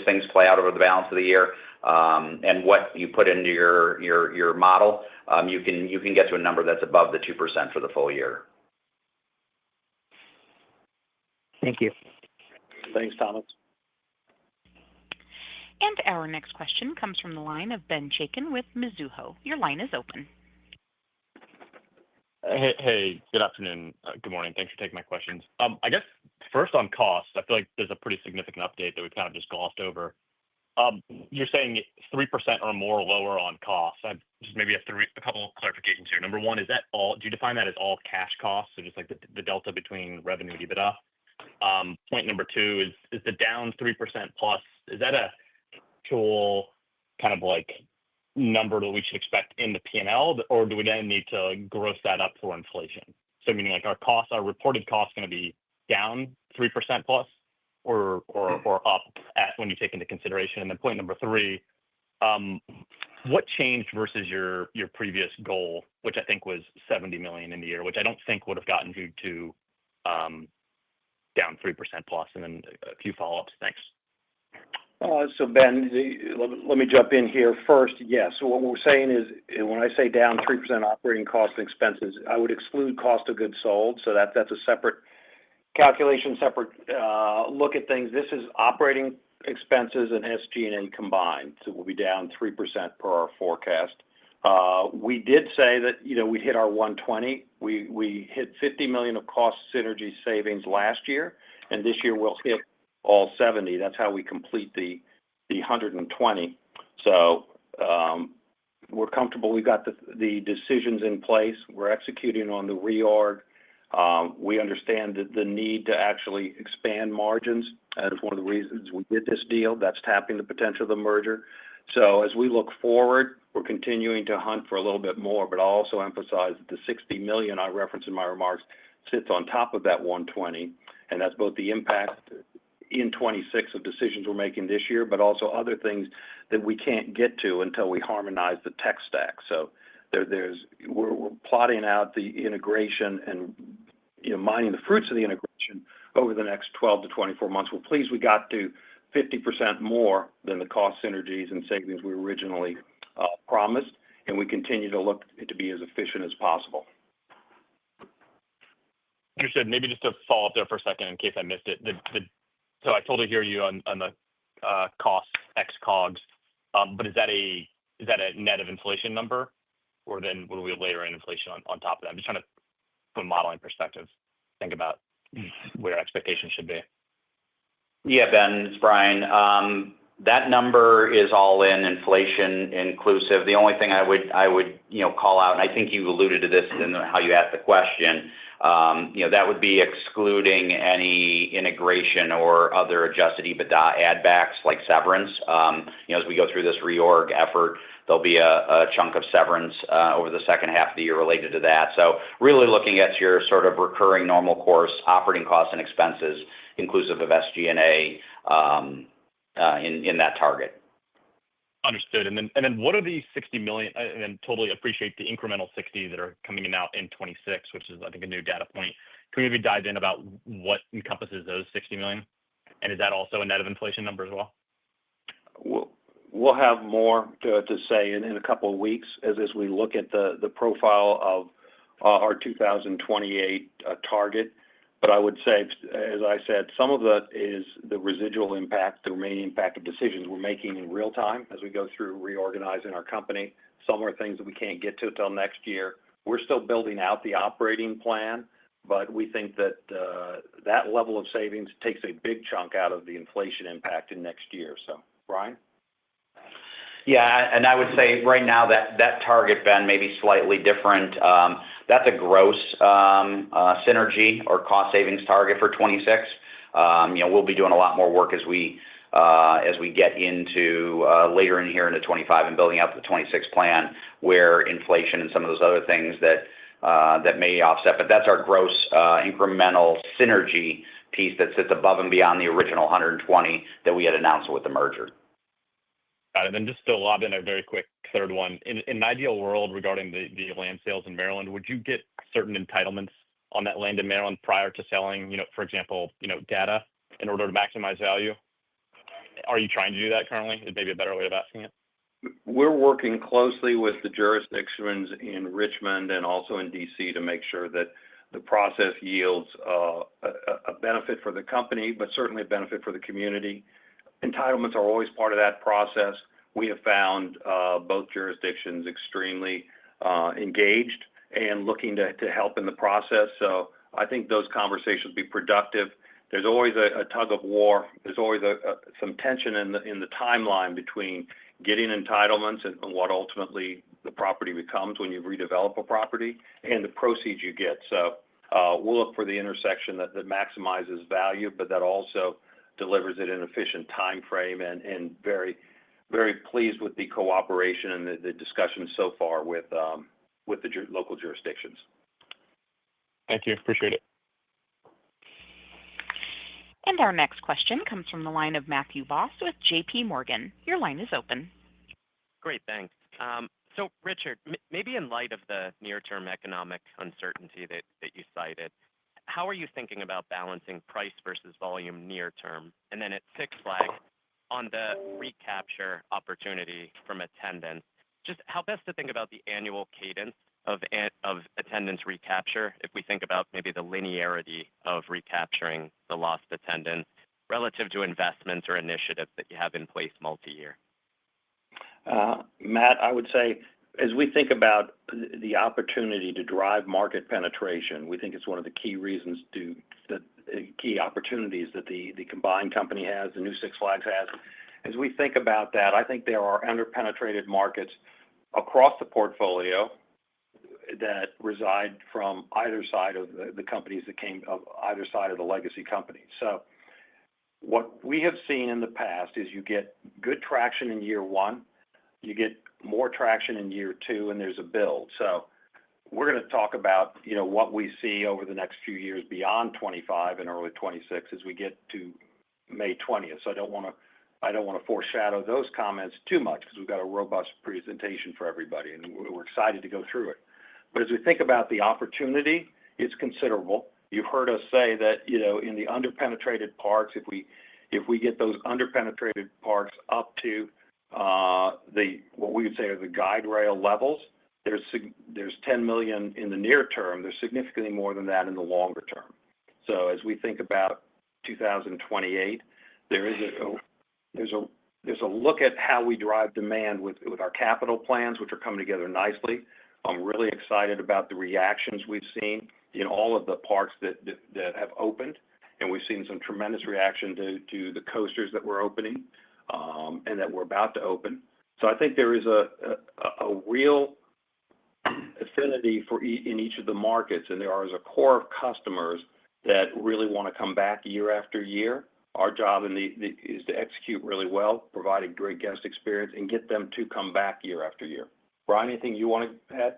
things play out over the balance of the year, and what you put into your model, you can get to a number that's above the 2% for the full year. Thank you. Thanks, Thomas. And our next question comes from the line of Ben Chaiken with Mizuho. Your line is open. Hey, good afternoon. Good morning. Thanks for taking my questions. I guess first on costs, I feel like there's a pretty significant update that we've kind of just glossed over. You're saying 3% or more lower on costs. I just maybe have a couple of clarifications here. Number one, is that all? Do you define that as all cash costs, so just like the delta between revenue and EBITDA? Point number two is the down 3% plus. Is that a actual kind of like number that we should expect in the P&L, or do we then need to gross that up for inflation? So meaning like our reported costs going to be down 3% plus, or up when you take into consideration? And then point number three, what changed versus your previous goal, which I think was $70 million in the year, which I don't think would have gotten you to down 3% plus? And then a few follow-ups. Thanks. So Ben, let me jump in here first. Yes. So what we're saying is, when I say down 3% operating costs and expenses, I would exclude cost of goods sold. So that's a separate calculation, separate look at things. This is operating expenses and SG&A combined. So we'll be down 3% per our forecast. We did say that, we'd hit our 120. We hit $50 million of cost synergy savings last year, and this year we'll hit all 70. That's how we complete the 120. So we're comfortable. We've got the decisions in place. We're executing on the reorg. We understand the need to actually expand margins. That is one of the reasons we did this deal. That's tapping the potential of the merger. So as we look forward, we're continuing to hunt for a little bit more, but I'll also emphasize that the $60 million I referenced in my remarks sits on top of that 120, and that's both the impact in 26 of decisions we're making this year, but also other things that we can't get to until we harmonize the tech stack. So we're plotting out the integration and mining the fruits of the integration over the next 12 to 24 months. We're pleased we got to 50% more than the cost synergies and savings we originally promised, and we continue to look to be as efficient as possible. Understood. Maybe just to follow up there for a second in case I missed it. So I totally hear you on the cost ex COGS, but is that a net of inflation number, or then will we layer in inflation on top of that? I'm just trying to, from a modeling perspective, think about where expectations should be. Yeah, Ben, it's Brian. That number is all in inflation inclusive. The only thing I would call out, and I think you alluded to this in how you asked the question, that would be excluding any integration or other adjusted EBITDA add backs like severance. As we go through this reorg effort, there'll be a chunk of severance over the second half of the year related to that. So really looking at your sort of recurring normal course operating costs and expenses inclusive of SG&A in that target. Understood. And then what are the $60 million? And then totally appreciate the incremental 60 that are coming in out in 26, which is I think a new data point. Can we maybe dive in about what encompasses those $60 million? And is that also a net of inflation number as well? We'll have more to say in a couple of weeks as we look at the profile of our 2028 target. But I would say, as I said, some of that is the residual impact, the remaining impact of decisions we're making in real time as we go through reorganizing our company. Some are things that we can't get to until next year. We're still building out the operating plan, but we think that that level of savings takes a big chunk out of the inflation impact in next year. So, Brian? Yeah, and I would say right now that target, Ben, may be slightly different. That's a gross synergy or cost savings target for 26. We'll be doing a lot more work as we get into later in here into 25 and building out the 26 plan, where inflation and some of those other things that may offset. But that's our gross incremental synergy piece that sits above and beyond the original 120 that we had announced with the merger. Got it. And just to lob in a very quick third one, in an ideal world regarding the land sales in Maryland, would you get certain entitlements on that land in Maryland prior to selling, for example, data in order to maximize value? Are you trying to do that currently? Is maybe a better way of asking it? We're working closely with the jurisdictions in Richmond and also in DC to make sure that the process yields a benefit for the company, but certainly a benefit for the community. Entitlements are always part of that process. We have found both jurisdictions extremely engaged and looking to help in the process. So I think those conversations will be productive. There's always a tug of war. There's always some tension in the timeline between getting entitlements and what ultimately the property becomes when you redevelop a property and the proceeds you get. So we'll look for the intersection that maximizes value, but that also delivers it in an efficient time frame, and very, very pleased with the cooperation and the discussions so far with the local jurisdictions. Thank you. Appreciate it. And our next question comes from the line of Matthew Boss with JP Morgan. Your line is open. Great, thanks. So, Richard, maybe in light of the near-term economic uncertainty that you cited, how are you thinking about balancing price versus volume near term? And then at Six Flags, on the recapture opportunity from attendance, just how best to think about the annual cadence of attendance recapture if we think about maybe the linearity of recapturing the lost attendance relative to investments or initiatives that you have in place multi-year? Matt, I would say, as we think about the opportunity to drive market penetration, we think it's one of the key reasons key opportunities that the combined company has, the new Six Flags has. As we think about that, I think there are under-penetrated markets across the portfolio that reside from either side of the companies that came of either side of the legacy company. So what we have seen in the past is you get good traction in year one, you get more traction in year two, and there's a build. So we're going to talk about what we see over the next few years beyond 25 and early 26 as we get to May 20th. So I don't want to foreshadow those comments too much because we've got a robust presentation for everybody, and we're excited to go through it. But as we think about the opportunity, it's considerable. You've heard us say that in the under-penetrated parks, if we get those under-penetrated parks up to what we would say are the guide rail levels, there's 10 million in the near term. There's significantly more than that in the longer term. So as we think about 2028, there's a look at how we drive demand with our capital plans, which are coming together nicely. I'm really excited about the reactions we've seen in all of the parks that have opened, and we've seen some tremendous reaction to the coasters that we're opening and that we're about to open. So I think there is a real affinity in each of the markets, and there is a core of customers that really want to come back year after year. Our job is to execute really well, provide a great guest experience, and get them to come back year after year. Brian, anything you want to add?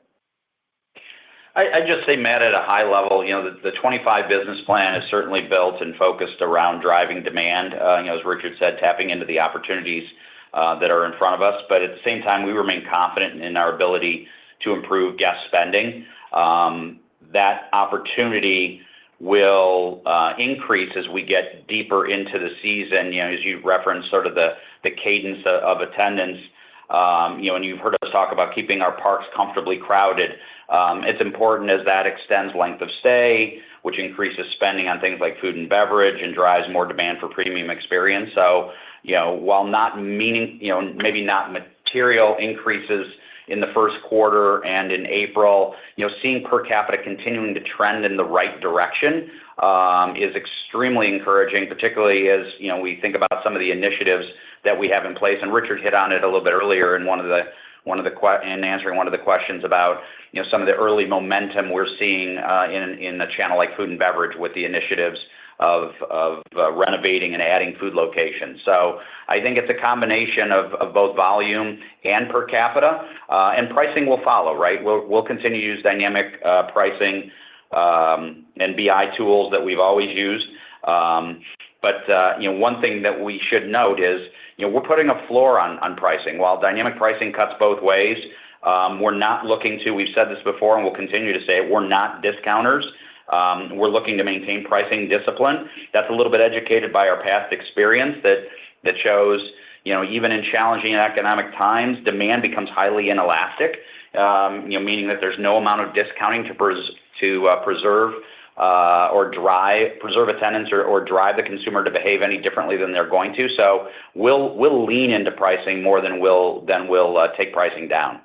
I'd just say, Matt, at a high level, the 25 business plan is certainly built and focused around driving demand, as Richard said, tapping into the opportunities that are in front of us. But at the same time, we remain confident in our ability to improve guest spending. That opportunity will increase as we get deeper into the season. As you referenced sort of the cadence of attendance, and you've heard us talk about keeping our parks comfortably crowded. It's important as that extends length of stay, which increases spending on things like food and beverage and drives more demand for premium experience. So, while not maybe not material increases in the first quarter and in April, seeing per capita continuing to trend in the right direction is extremely encouraging, particularly as we think about some of the initiatives that we have in place. And Richard hit on it a little bit earlier in in answering one of the questions about some of the early momentum we're seeing in a channel like food and beverage with the initiatives of renovating and adding food locations. So I think it's a combination of both volume and per capita, and pricing will follow, right? We'll continue to use dynamic pricing and BI tools that we've always used. But one thing that we should note is we're putting a floor on pricing. While dynamic pricing cuts both ways, we're not looking to, we've said this before and we'll continue to say it, we're not discounters. We're looking to maintain pricing discipline. That's a little bit educated by our past experience that shows, even in challenging economic times, demand becomes highly inelastic, meaning that there's no amount of discounting to preserve attendance or drive the consumer to behave any differently than they're going to. So we'll lean into pricing more than we'll take pricing down.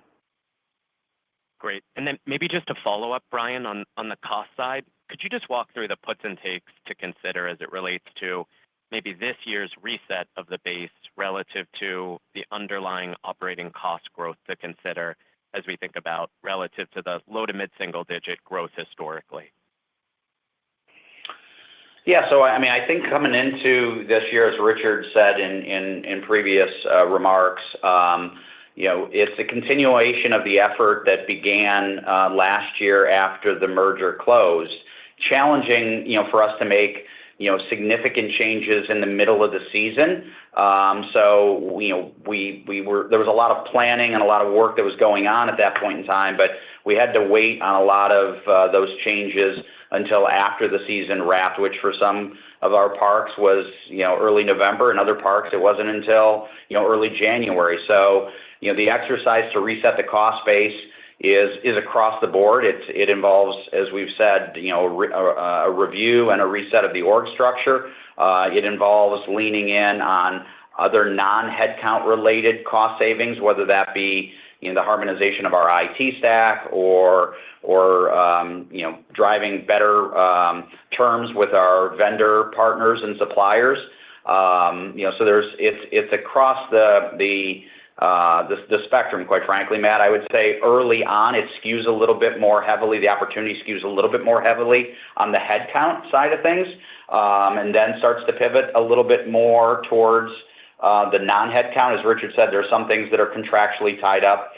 Great. And then maybe just to follow up, Brian, on the cost side, could you just walk through the puts and takes to consider as it relates to maybe this year's reset of the base relative to the underlying operating cost growth to consider as we think about relative to the low to mid-single digit growth historically? Yeah, so I think coming into this year, as Richard said in previous remarks, it's a continuation of the effort that began last year after the merger closed. Challenging, for us to make significant changes in the middle of the season. So there was a lot of planning and a lot of work that was going on at that point in time, but we had to wait on a lot of those changes until after the season wrapped, which for some of our parks was early November, and other parks it wasn't until early January. So the exercise to reset the cost base is across the board. It involves, as we've said, a review and a reset of the org structure. It involves leaning in on other non-headcount related cost savings, whether that be the harmonization of our IT stack or driving better terms with our vendor partners and suppliers. So it's across the spectrum, quite frankly, Matt. I would say early on, it skews a little bit more heavily. The opportunity skews a little bit more heavily on the headcount side of things, and then starts to pivot a little bit more towards the non-headcount. As Richard said, there are some things that are contractually tied up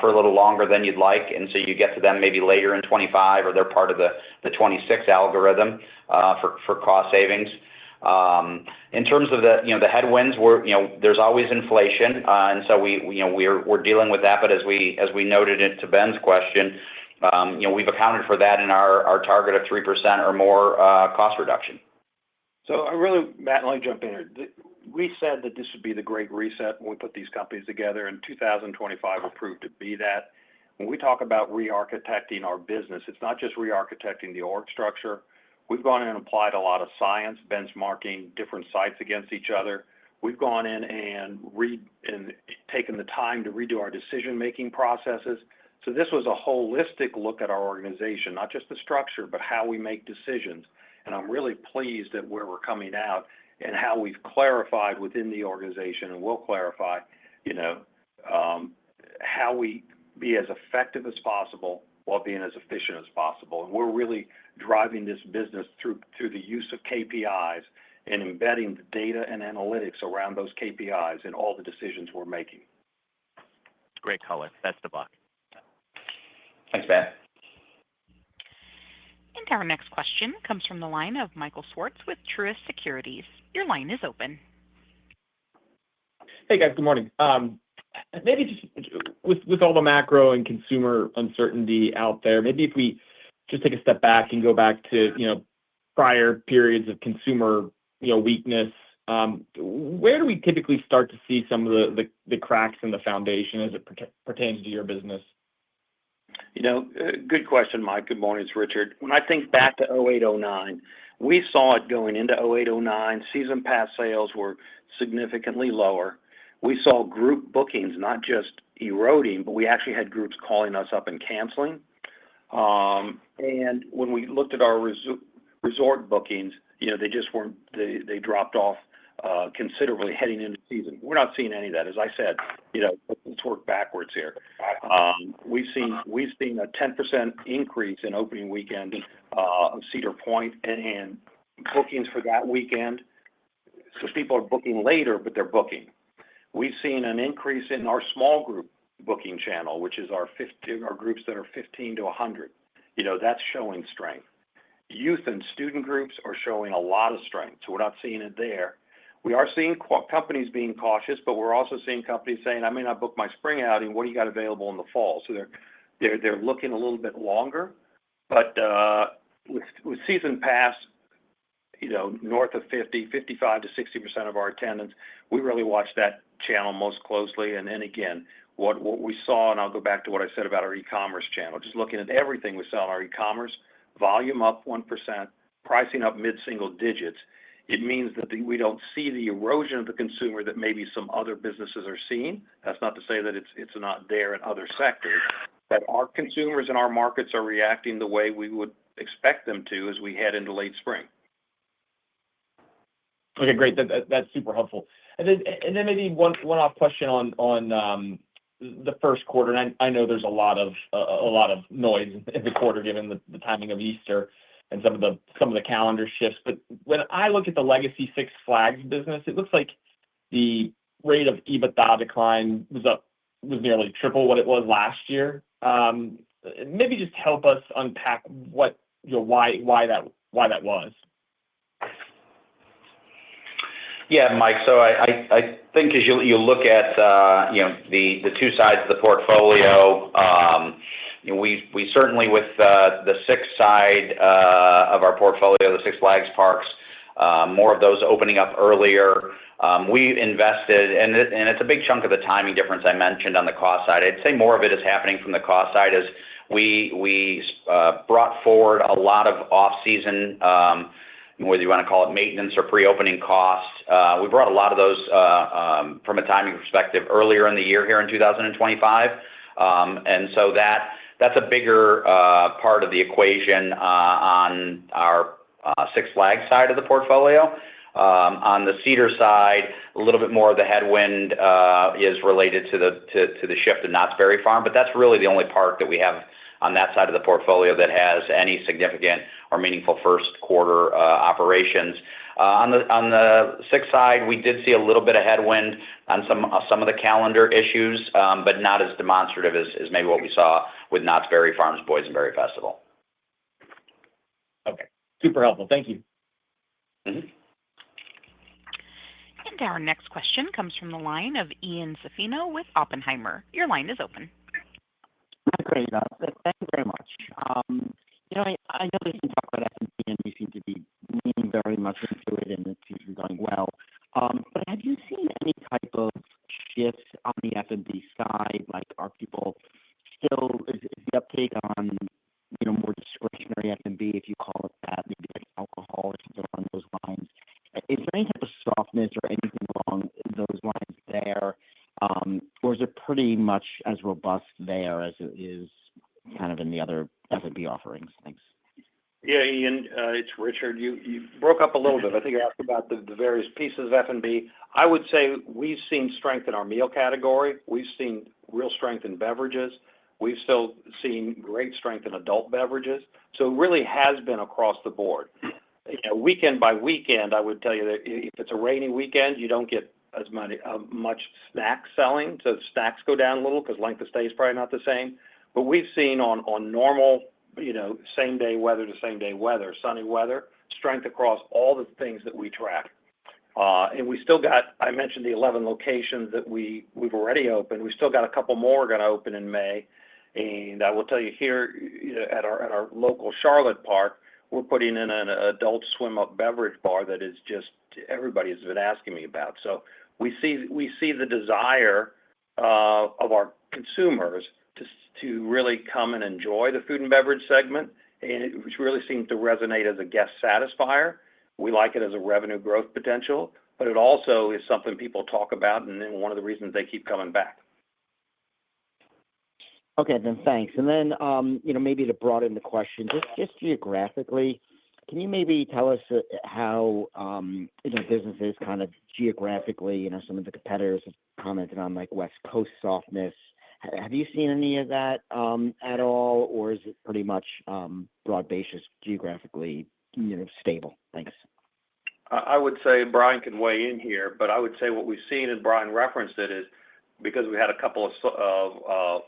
for a little longer than you'd like, and so you get to them maybe later in 25, or they're part of the 26 algorithm for cost savings. In terms of the headwinds, there's always inflation, and so we're dealing with that. But as we noted it to Ben's question, we've accounted for that in our target of 3% or more cost reduction. So Matt, let me jump in here. We said that this would be the great reset when we put these companies together, and 2025 will prove to be that. When we talk about re-architecting our business, it's not just re-architecting the org structure. We've gone in and applied a lot of science, benchmarking different sites against each other. We've gone in and taken the time to redo our decision-making processes. So this was a holistic look at our organization, not just the structure, but how we make decisions. And I'm really pleased at where we're coming out and how we've clarified within the organization, and will clarify, how we be as effective as possible while being as efficient as possible. And we're really driving this business through the use of KPIs and embedding the data and analytics around those KPIs in all the decisions we're making. Great color. Best of luck. Thanks, Matt. And our next question comes from the line of Michael Swartz with Truist Securities. Your line is open. Hey guys, good morning. Maybe just with all the macro and consumer uncertainty out there, maybe if we just take a step back and go back to prior periods of consumer weakness, where do we typically start to see some of the cracks in the foundation as it pertains to your business? Good question, Mike. Good morning, it's Richard. When I think back to 08-09, we saw it going into 08-09. Season pass sales were significantly lower. we saw group bookings not just eroding, but we actually had groups calling us up and canceling. And when we looked at our resort bookings, they just weren't, they dropped off considerably heading into season. We're not seeing any of that. As I said, let's work backwards here. We've seen a 10% increase in opening weekend of Cedar Point and bookings for that weekend. So people are booking later, but they're booking. We've seen an increase in our small group booking channel, which is our groups that are 15 to 100. That's showing strength. Youth and student groups are showing a lot of strength, so we're not seeing it there. We are seeing companies being cautious, but we're also seeing companies saying, I may not book my spring outing. What do you got available in the fall? So they're looking a little bit longer. But with season pass, north of 55 to 60% of our attendance, we really watch that channel most closely. And then again, what we saw, and I'll go back to what I said about our e-commerce channel, just looking at everything we sell in our e-commerce, volume up 1%, pricing up mid-single digits. It means that we don't see the erosion of the consumer that maybe some other businesses are seeing. That's not to say that it's not there in other sectors, but our consumers in our markets are reacting the way we would expect them to as we head into late spring. Okay, great. That's super helpful. And then maybe one off question on the first quarter. And I know there's a lot of noise in the quarter given the timing of Easter and some of the calendar shifts. But when I look at the legacy Six Flags business, it looks like the rate of EBITDA decline was nearly triple what it was last year. Maybe just help us unpack why that was. Yeah, Mike. So I think as you look at the two sides of the portfolio, we certainly with the Six side of our portfolio, the Six Flags parks, more of those opening up earlier. We invested, and it's a big chunk of the timing difference I mentioned on the cost side. I'd say more of it is happening from the cost side as we brought forward a lot of off-season, whether you want to call it maintenance or pre-opening costs. We brought a lot of those from a timing perspective earlier in the year here in 2025. And so that's a bigger part of the equation on our Six Flags side of the portfolio. On the Cedar side, a little bit more of the headwind is related to the shift of Knott's Berry Farm, but that's really the only park that we have on that side of the portfolio that has any significant or meaningful first quarter operations. On the Six side, we did see a little bit of headwind on some of the calendar issues, but not as demonstrative as maybe what we saw with Knott's Berry Farm's Boysenberry Festival. Okay, super helpful. Thank you. Mm-hmm. And our next question comes from the line of Ian Zaffino with Oppenheimer. Your line is open. Great. Thank you very much. I know that you can talk about F&B and you seem to be leaning very much into it and it seems to be going well. But have you seen any type of shifts on the F&B side? Like, are people still, is the uptake on, more discretionary F&B, if you call it that, maybe like alcohol or something along those lines? Is there any type of softness or anything along those lines there? Or is it pretty much as robust there as it is kind of in the other F&B offerings? Thanks. Yeah, Ian, it's Richard. You broke up a little bit. I think you asked about the various pieces of F&B. I would say we've seen strength in our meal category. We've seen real strength in beverages. We've still seen great strength in adult beverages. So it really has been across the board. Weekend by weekend, I would tell you that if it's a rainy weekend, you don't get as much snack selling. So snacks go down a little because length of stay is probably not the same. But we've seen on normal, same day weather to same day weather, sunny weather, strength across all the things that we track. And we still got, I mentioned the 11 locations that we've already opened. We still got a couple more going to open in May. And I will tell you here at our local Charlotte park, we're putting in an adult swim-up beverage bar that is just everybody has been asking me about. So we see the desire of our consumers to really come and enjoy the food and beverage segment, and it really seems to resonate as a guest satisfier. We like it as a revenue growth potential, but it also is something people talk about, and then one of the reasons they keep coming back. Okay, then thanks. And then, maybe to broaden the question, just geographically, can you maybe tell us how, business is kind of geographically, some of the competitors have commented on like West Coast softness. Have you seen any of that at all, or is it pretty much broad-based, geographically, stable? Thanks. I would say Brian can weigh in here, but I would say what we've seen, and Brian referenced it, is because we had a couple of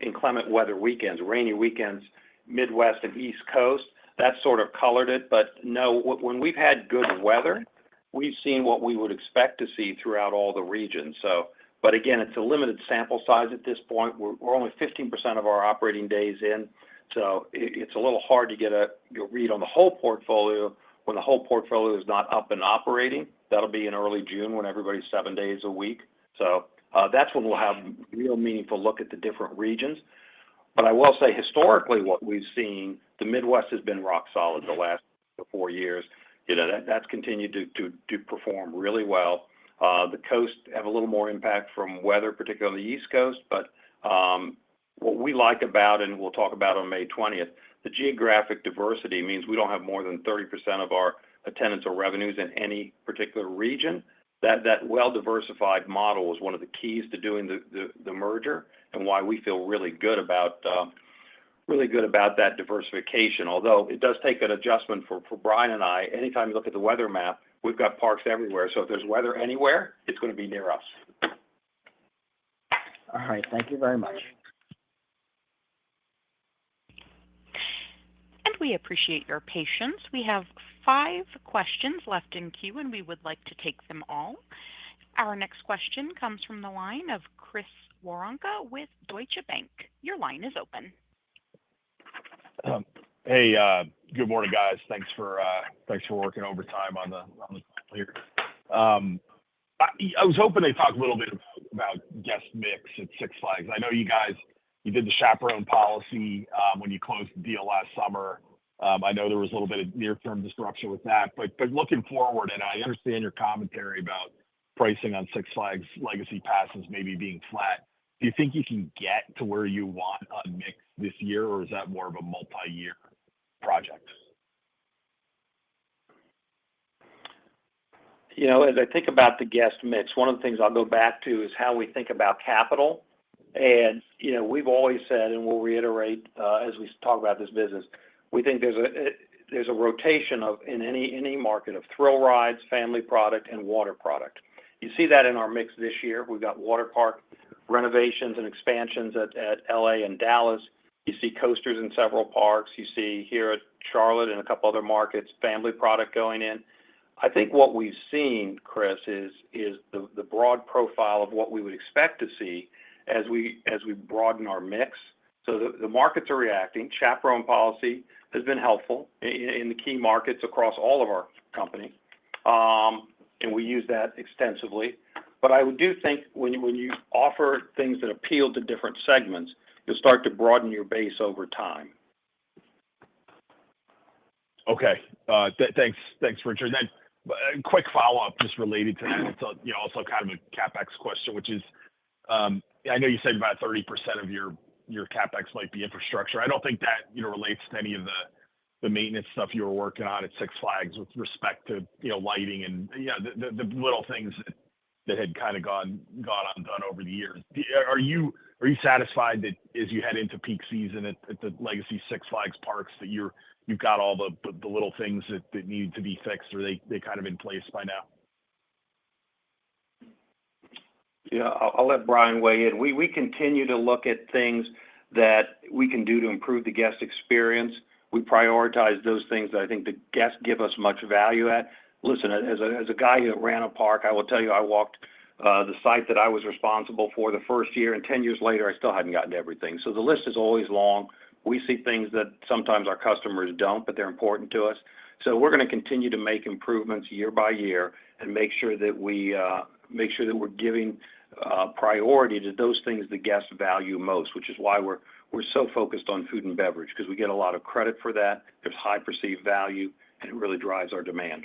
inclement weather weekends, rainy weekends, Midwest and East Coast, that sort of colored it. But no, when we've had good weather, we've seen what we would expect to see throughout all the regions. So, but again, it's a limited sample size at this point. We're only 15% of our operating days in, so it's a little hard to get a read on the whole portfolio when the whole portfolio is not up and operating. That'll be in early June when everybody's 7 days a week. So that's when we'll have a real meaningful look at the different regions. But I will say historically what we've seen, the Midwest has been rock solid the last 4 years. That's continued to perform really well. The coast have a little more impact from weather, particularly the East Coast. But what we like about, and we'll talk about on May 20th, the geographic diversity means we don't have more than 30% of our attendance or revenues in any particular region. That well-diversified model was one of the keys to doing the merger, and why we feel really good about that diversification. Although it does take an adjustment for Brian and I. Anytime you look at the weather map, we've got parks everywhere. So if there's weather anywhere, it's going to be near us. All right. Thank you very much. And we appreciate your patience. We have 5 questions left in queue, and we would like to take them all. Our next question comes from the line of Chris Woronka with Deutsche Bank. Your line is open. Hey, good morning, guys. Thanks for working overtime on the call here. I was hoping to talk a little bit about guest mix at Six Flags. I know you did the chaperone policy when you closed the deal last summer. I know there was a little bit of near-term disruption with that, but looking forward, and I understand your commentary about pricing on Six Flags legacy passes maybe being flat. Do you think you can get to where you want on mix this year, or is that more of a multi-year project? As I think about the guest mix, one of the things I'll go back to is how we think about capital. And, we've always said, and we'll reiterate as we talk about this business, we think there's a rotation in any market of thrill rides, family product, and water product. You see that in our mix this year. We've got water park renovations and expansions at LA and Dallas. You see coasters in several parks. You see here at Charlotte and a couple other markets, family product going in. I think what we've seen, Chris, is the broad profile of what we would expect to see as we broaden our mix. So the markets are reacting. Chaperone policy has been helpful in the key markets across all of our company, and we use that extensively. But I do think when you offer things that appeal to different segments, you'll start to broaden your base over time. Okay. Thanks, Richard. Then a quick follow-up just related to that. It's also kind of a CapEx question, which is, I know you said about 30% of your CapEx might be infrastructure. I don't think that relates to any of the maintenance stuff you were working on at Six Flags with respect to lighting and the little things that had kind of gone undone over the years. Are you satisfied that as you head into peak season at the legacy Six Flags parks that you've got all the little things that need to be fixed, or they kind of in place by now? Yeah, I'll let Brian weigh in. We continue to look at things that we can do to improve the guest experience. We prioritize those things that I think the guests give us much value at. Listen, as a guy who ran a park, I will tell you I walked the site that I was responsible for the first year, and 10 years later, I still hadn't gotten to everything. So the list is always long. We see things that sometimes our customers don't, but they're important to us. So we're going to continue to make improvements year by year and make sure that we're giving priority to those things the guests value most, which is why we're so focused on food and beverage, because we get a lot of credit for that. There's high perceived value, and it really drives our demand.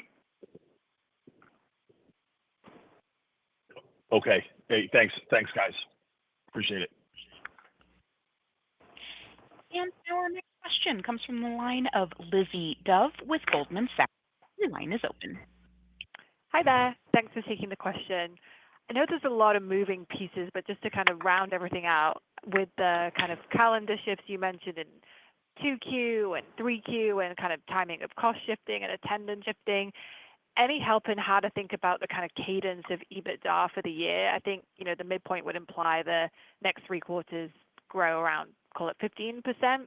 Okay. Hey, thanks, guys. Appreciate it. And our next question comes from the line of Lizzie Dove with Goldman Sachs. Your line is open. Hi there. Thanks for taking the question. I know there's a lot of moving pieces, but just to kind of round everything out with the kind of calendar shifts you mentioned in 2Q and 3Q and kind of timing of cost shifting and attendance shifting, any help in how to think about the kind of cadence of EBITDA for the year? I think, the midpoint would imply the next three quarters grow around, call it 15%,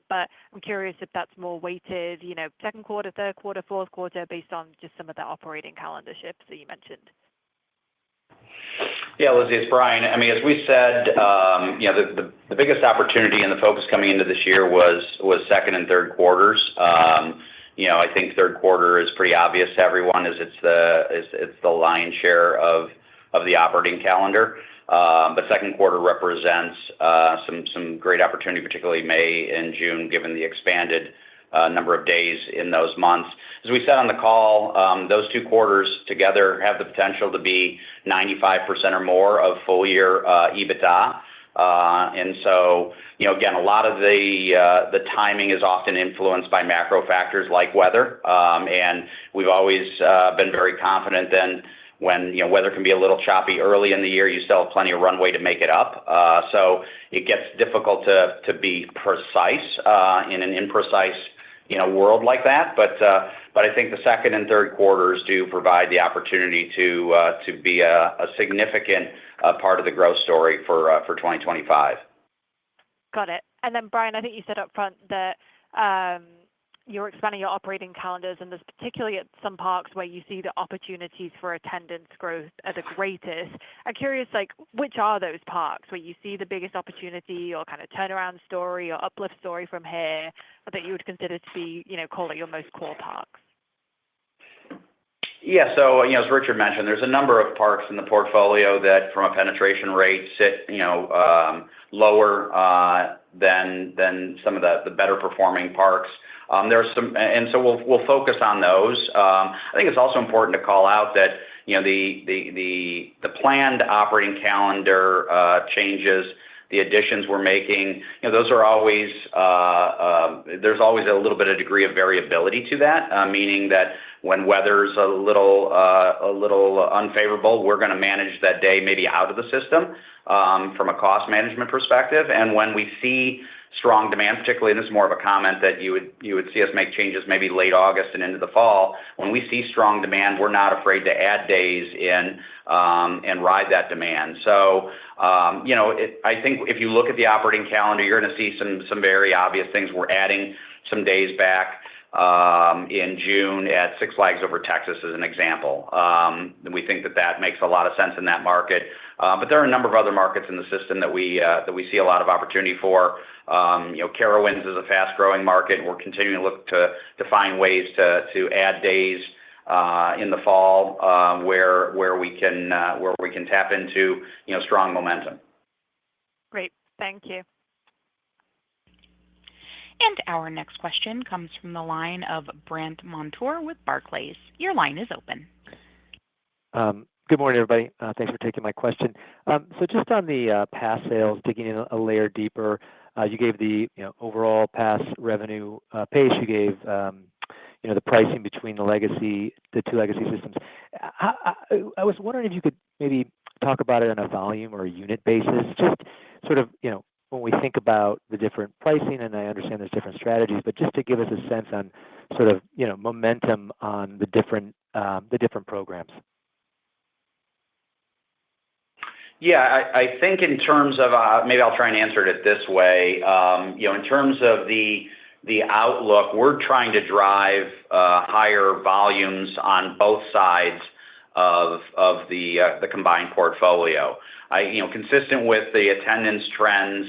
but I'm curious if that's more weighted, second quarter, third quarter, fourth quarter, based on just some of the operating calendar shifts that you mentioned. Yeah, Lizzie, it's Brian. I mean, as we said, the biggest opportunity and the focus coming into this year was second and third quarters. I think third quarter is pretty obvious to everyone as it's the lion's share of the operating calendar. But second quarter represents some great opportunity, particularly May and June, given the expanded number of days in those months. As we said on the call, those two quarters together have the potential to be 95% or more of full year EBITDA. And so, again, a lot of the timing is often influenced by macro factors like weather. And we've always been very confident then when weather can be a little choppy early in the year, you still have plenty of runway to make it up. So it gets difficult to be precise in an imprecise world like that. But I think the second and third quarters do provide the opportunity to be a significant part of the growth story for 2025. Got it. And then, Brian, I think you said up front that you're expanding your operating calendars, and there's particularly at some parks where you see the opportunities for attendance growth are the greatest. I'm curious, which are those parks where you see the biggest opportunity or kind of turnaround story or uplift story from here that you would consider to be, call it your most core parks? Yeah, so as Richard mentioned, there's a number of parks in the portfolio that, from a penetration rate, sit lower than some of the better performing parks. There's some, and so we'll focus on those. I think it's also important to call out that the planned operating calendar changes, the additions we're making, those are always there's always a little bit of degree of variability to that, meaning that when weather's a little unfavorable, we're going to manage that day maybe out of the system from a cost management perspective. And when we see strong demand, particularly, and this is more of a comment that you would see us make changes maybe late August and into the fall. When we see strong demand, we're not afraid to add days in and ride that demand. So, I think if you look at the operating calendar, you're going to see some very obvious things. We're adding some days back in June at Six Flags Over Texas as an example. We think that makes a lot of sense in that market. But there are a number of other markets in the system that we see a lot of opportunity for. Carowinds is a fast-growing market. We're continuing to look to find ways to add days in the fall where we can tap into strong momentum. Great, thank you. And our next question comes from the line of Brandt Montour with Barclays. Your line is open. Good morning, everybody. Thanks for taking my question. So just on the pass sales, digging in a layer deeper, you gave the overall pass revenue pace. You gave the pricing between the two legacy systems. I was wondering if you could maybe talk about it on a volume or a unit basis, just sort of when we think about the different pricing, and I understand there's different strategies, but just to give us a sense on sort of momentum on the different programs. Yeah, I think in terms of maybe I'll try and answer it this way. In terms of the outlook, we're trying to drive higher volumes on both sides of the combined portfolio. Consistent with the attendance trends,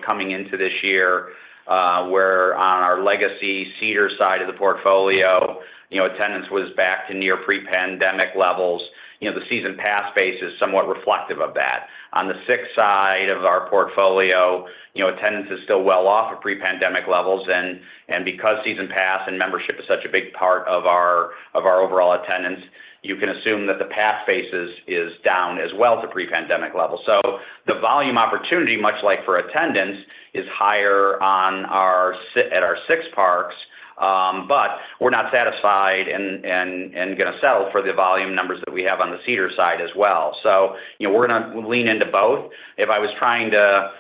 coming into this year, where on our legacy Cedar side of the portfolio, attendance was back to near pre-pandemic levels. The season pass base is somewhat reflective of that. On the Six side of our portfolio, attendance is still well off of pre-pandemic levels, and because season pass and membership is such a big part of our overall attendance, you can assume that the pass base is down as well to pre-pandemic levels. So the volume opportunity, much like for attendance, is higher at our Six parks, but we're not satisfied and going to settle for the volume numbers that we have on the Cedar side as well. So we're going to lean into both. If I was trying to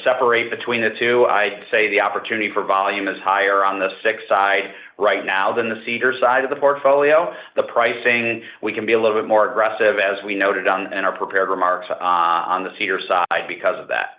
separate between the two, I'd say the opportunity for volume is higher on the Six side right now than the Cedar side of the portfolio. The pricing, we can be a little bit more aggressive, as we noted in our prepared remarks, on the Cedar side because of that.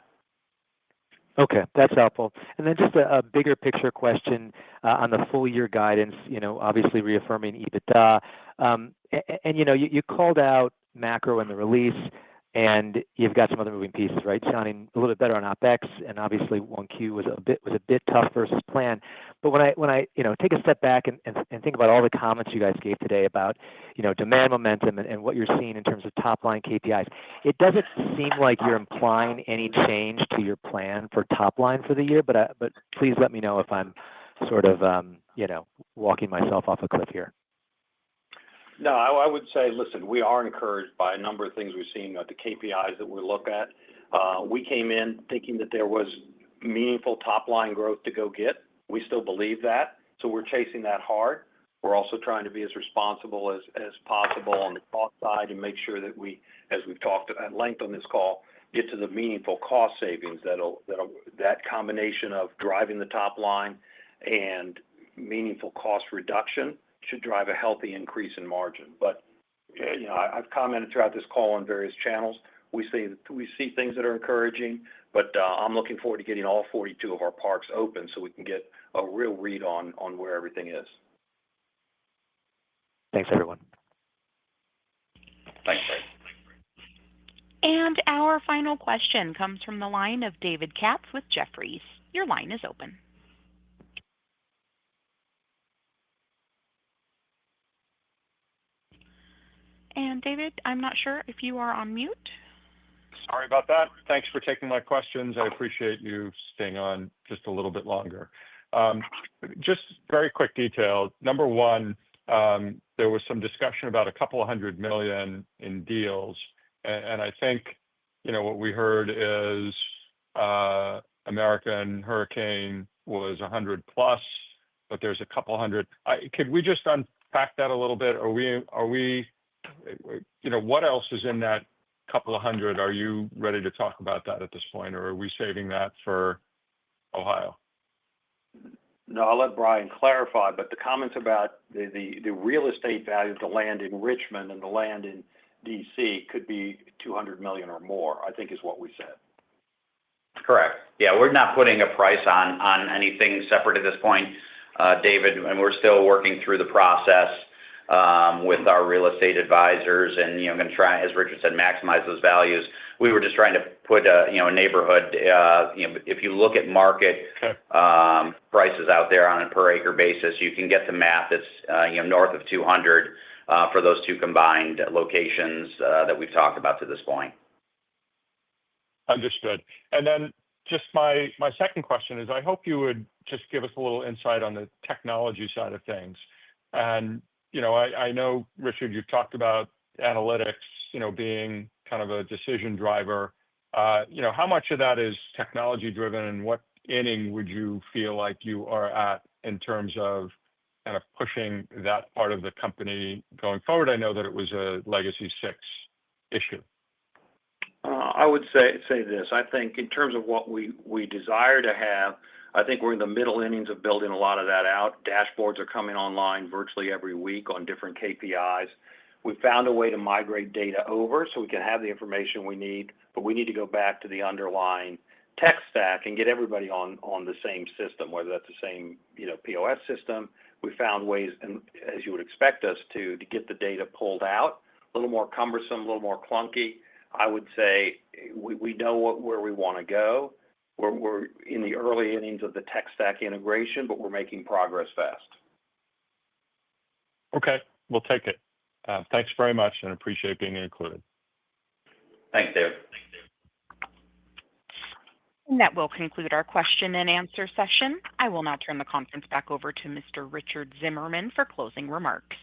Okay, that's helpful. And then just a bigger picture question on the full year guidance, obviously reaffirming EBITDA. And you called out macro in the release, and you've got some other moving pieces, right? Sounding a little bit better on OpEx, and obviously 1Q was a bit tough versus plan. But when I take a step back and think about all the comments you guys gave today about demand momentum and what you're seeing in terms of top line KPIs, it doesn't seem like you're implying any change to your plan for top line for the year. But please let me know if I'm sort of walking myself off a cliff here. No, I would say, listen, we are encouraged by a number of things we've seen at the KPIs that we look at. We came in thinking that there was meaningful top-line growth to go get. We still believe that, so we're chasing that hard. We're also trying to be as responsible as possible on the cost side and make sure that we, as we've talked at length on this call, get to the meaningful cost savings that combination of driving the top line and meaningful cost reduction should drive a healthy increase in margin. But I've commented throughout this call on various channels. We see things that are encouraging, but I'm looking forward to getting all 42 of our parks open so we can get a real read on where everything is. Thanks, everyone. Thanks, Greg. And our final question comes from the line of David Katz with Jefferies. Your line is open. And David, I'm not sure if you are on mute. Sorry about that. Thanks for taking my questions. I appreciate you staying on just a little bit longer. Just very quick detail. Number one, there was some discussion about $200 million in deals. And I think, what we heard is American Hurricane was 100 plus, but there's a couple hundred. Could we just unpack that a little bit? Are we what else is in that couple of hundred? Are you ready to talk about that at this point, or are we saving that for Ohio? No, I'll let Brian clarify, but the comments about the real estate value of the land in Richmond and the land in DC could be $200 million or more, I think is what we said. Correct. Yeah, we're not putting a price on anything separate at this point, David, and we're still working through the process with our real estate advisors, and going to try, as Richard said, maximize those values. We were just trying to put a neighborhood. If you look at market prices out there on a per acre basis, you can get the math that's north of 200 for those two combined locations that we've talked about to this point. Understood. And then just my second question is, I hope you would just give us a little insight on the technology side of things. And I know, Richard, you've talked about analytics, being kind of a decision driver. How much of that is technology driven, and what inning would you feel like you are at in terms of kind of pushing that part of the company going forward? I know that it was a Legacy Six issue. I would say this. I think in terms of what we desire to have, I think we're in the middle innings of building a lot of that out. Dashboards are coming online virtually every week on different KPIs. We found a way to migrate data over so we can have the information we need, but we need to go back to the underlying tech stack and get everybody on the same system, whether that's the same POS system. We found ways, and as you would expect us to get the data pulled out, a little more cumbersome, a little more clunky. I would say we know where we want to go. We're in the early innings of the tech stack integration, but we're making progress fast. Okay, we'll take it. Thanks very much and appreciate being included. Thanks, David. And that will conclude our question and answer session. I will now turn the conference back over to Mr. Richard Zimmerman for closing remarks.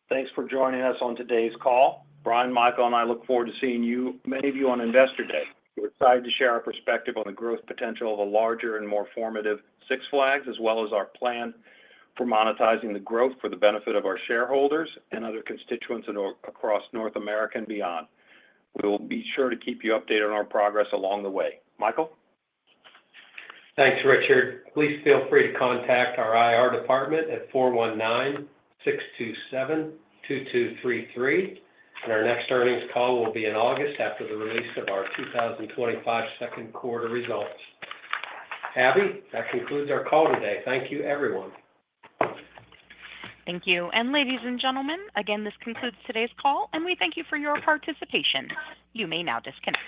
Thanks for joining us on today's call. Brian, Michael, and I look forward to seeing many of you on Investor Day. We're excited to share our perspective on the growth potential of a larger and more formative Six Flags, as well as our plan for monetizing the growth for the benefit of our shareholders and other constituents across North America and beyond. We will be sure to keep you updated on our progress along the way. Michael? Thanks, Richard. Please feel free to contact our IR department at 419-627-2233. And our next earnings call will be in August after the release of our 2025 second quarter results. Abby, that concludes our call today. Thank you, everyone. Thank you. And ladies and gentlemen, again, this concludes today's call, and we thank you for your participation. You may now disconnect.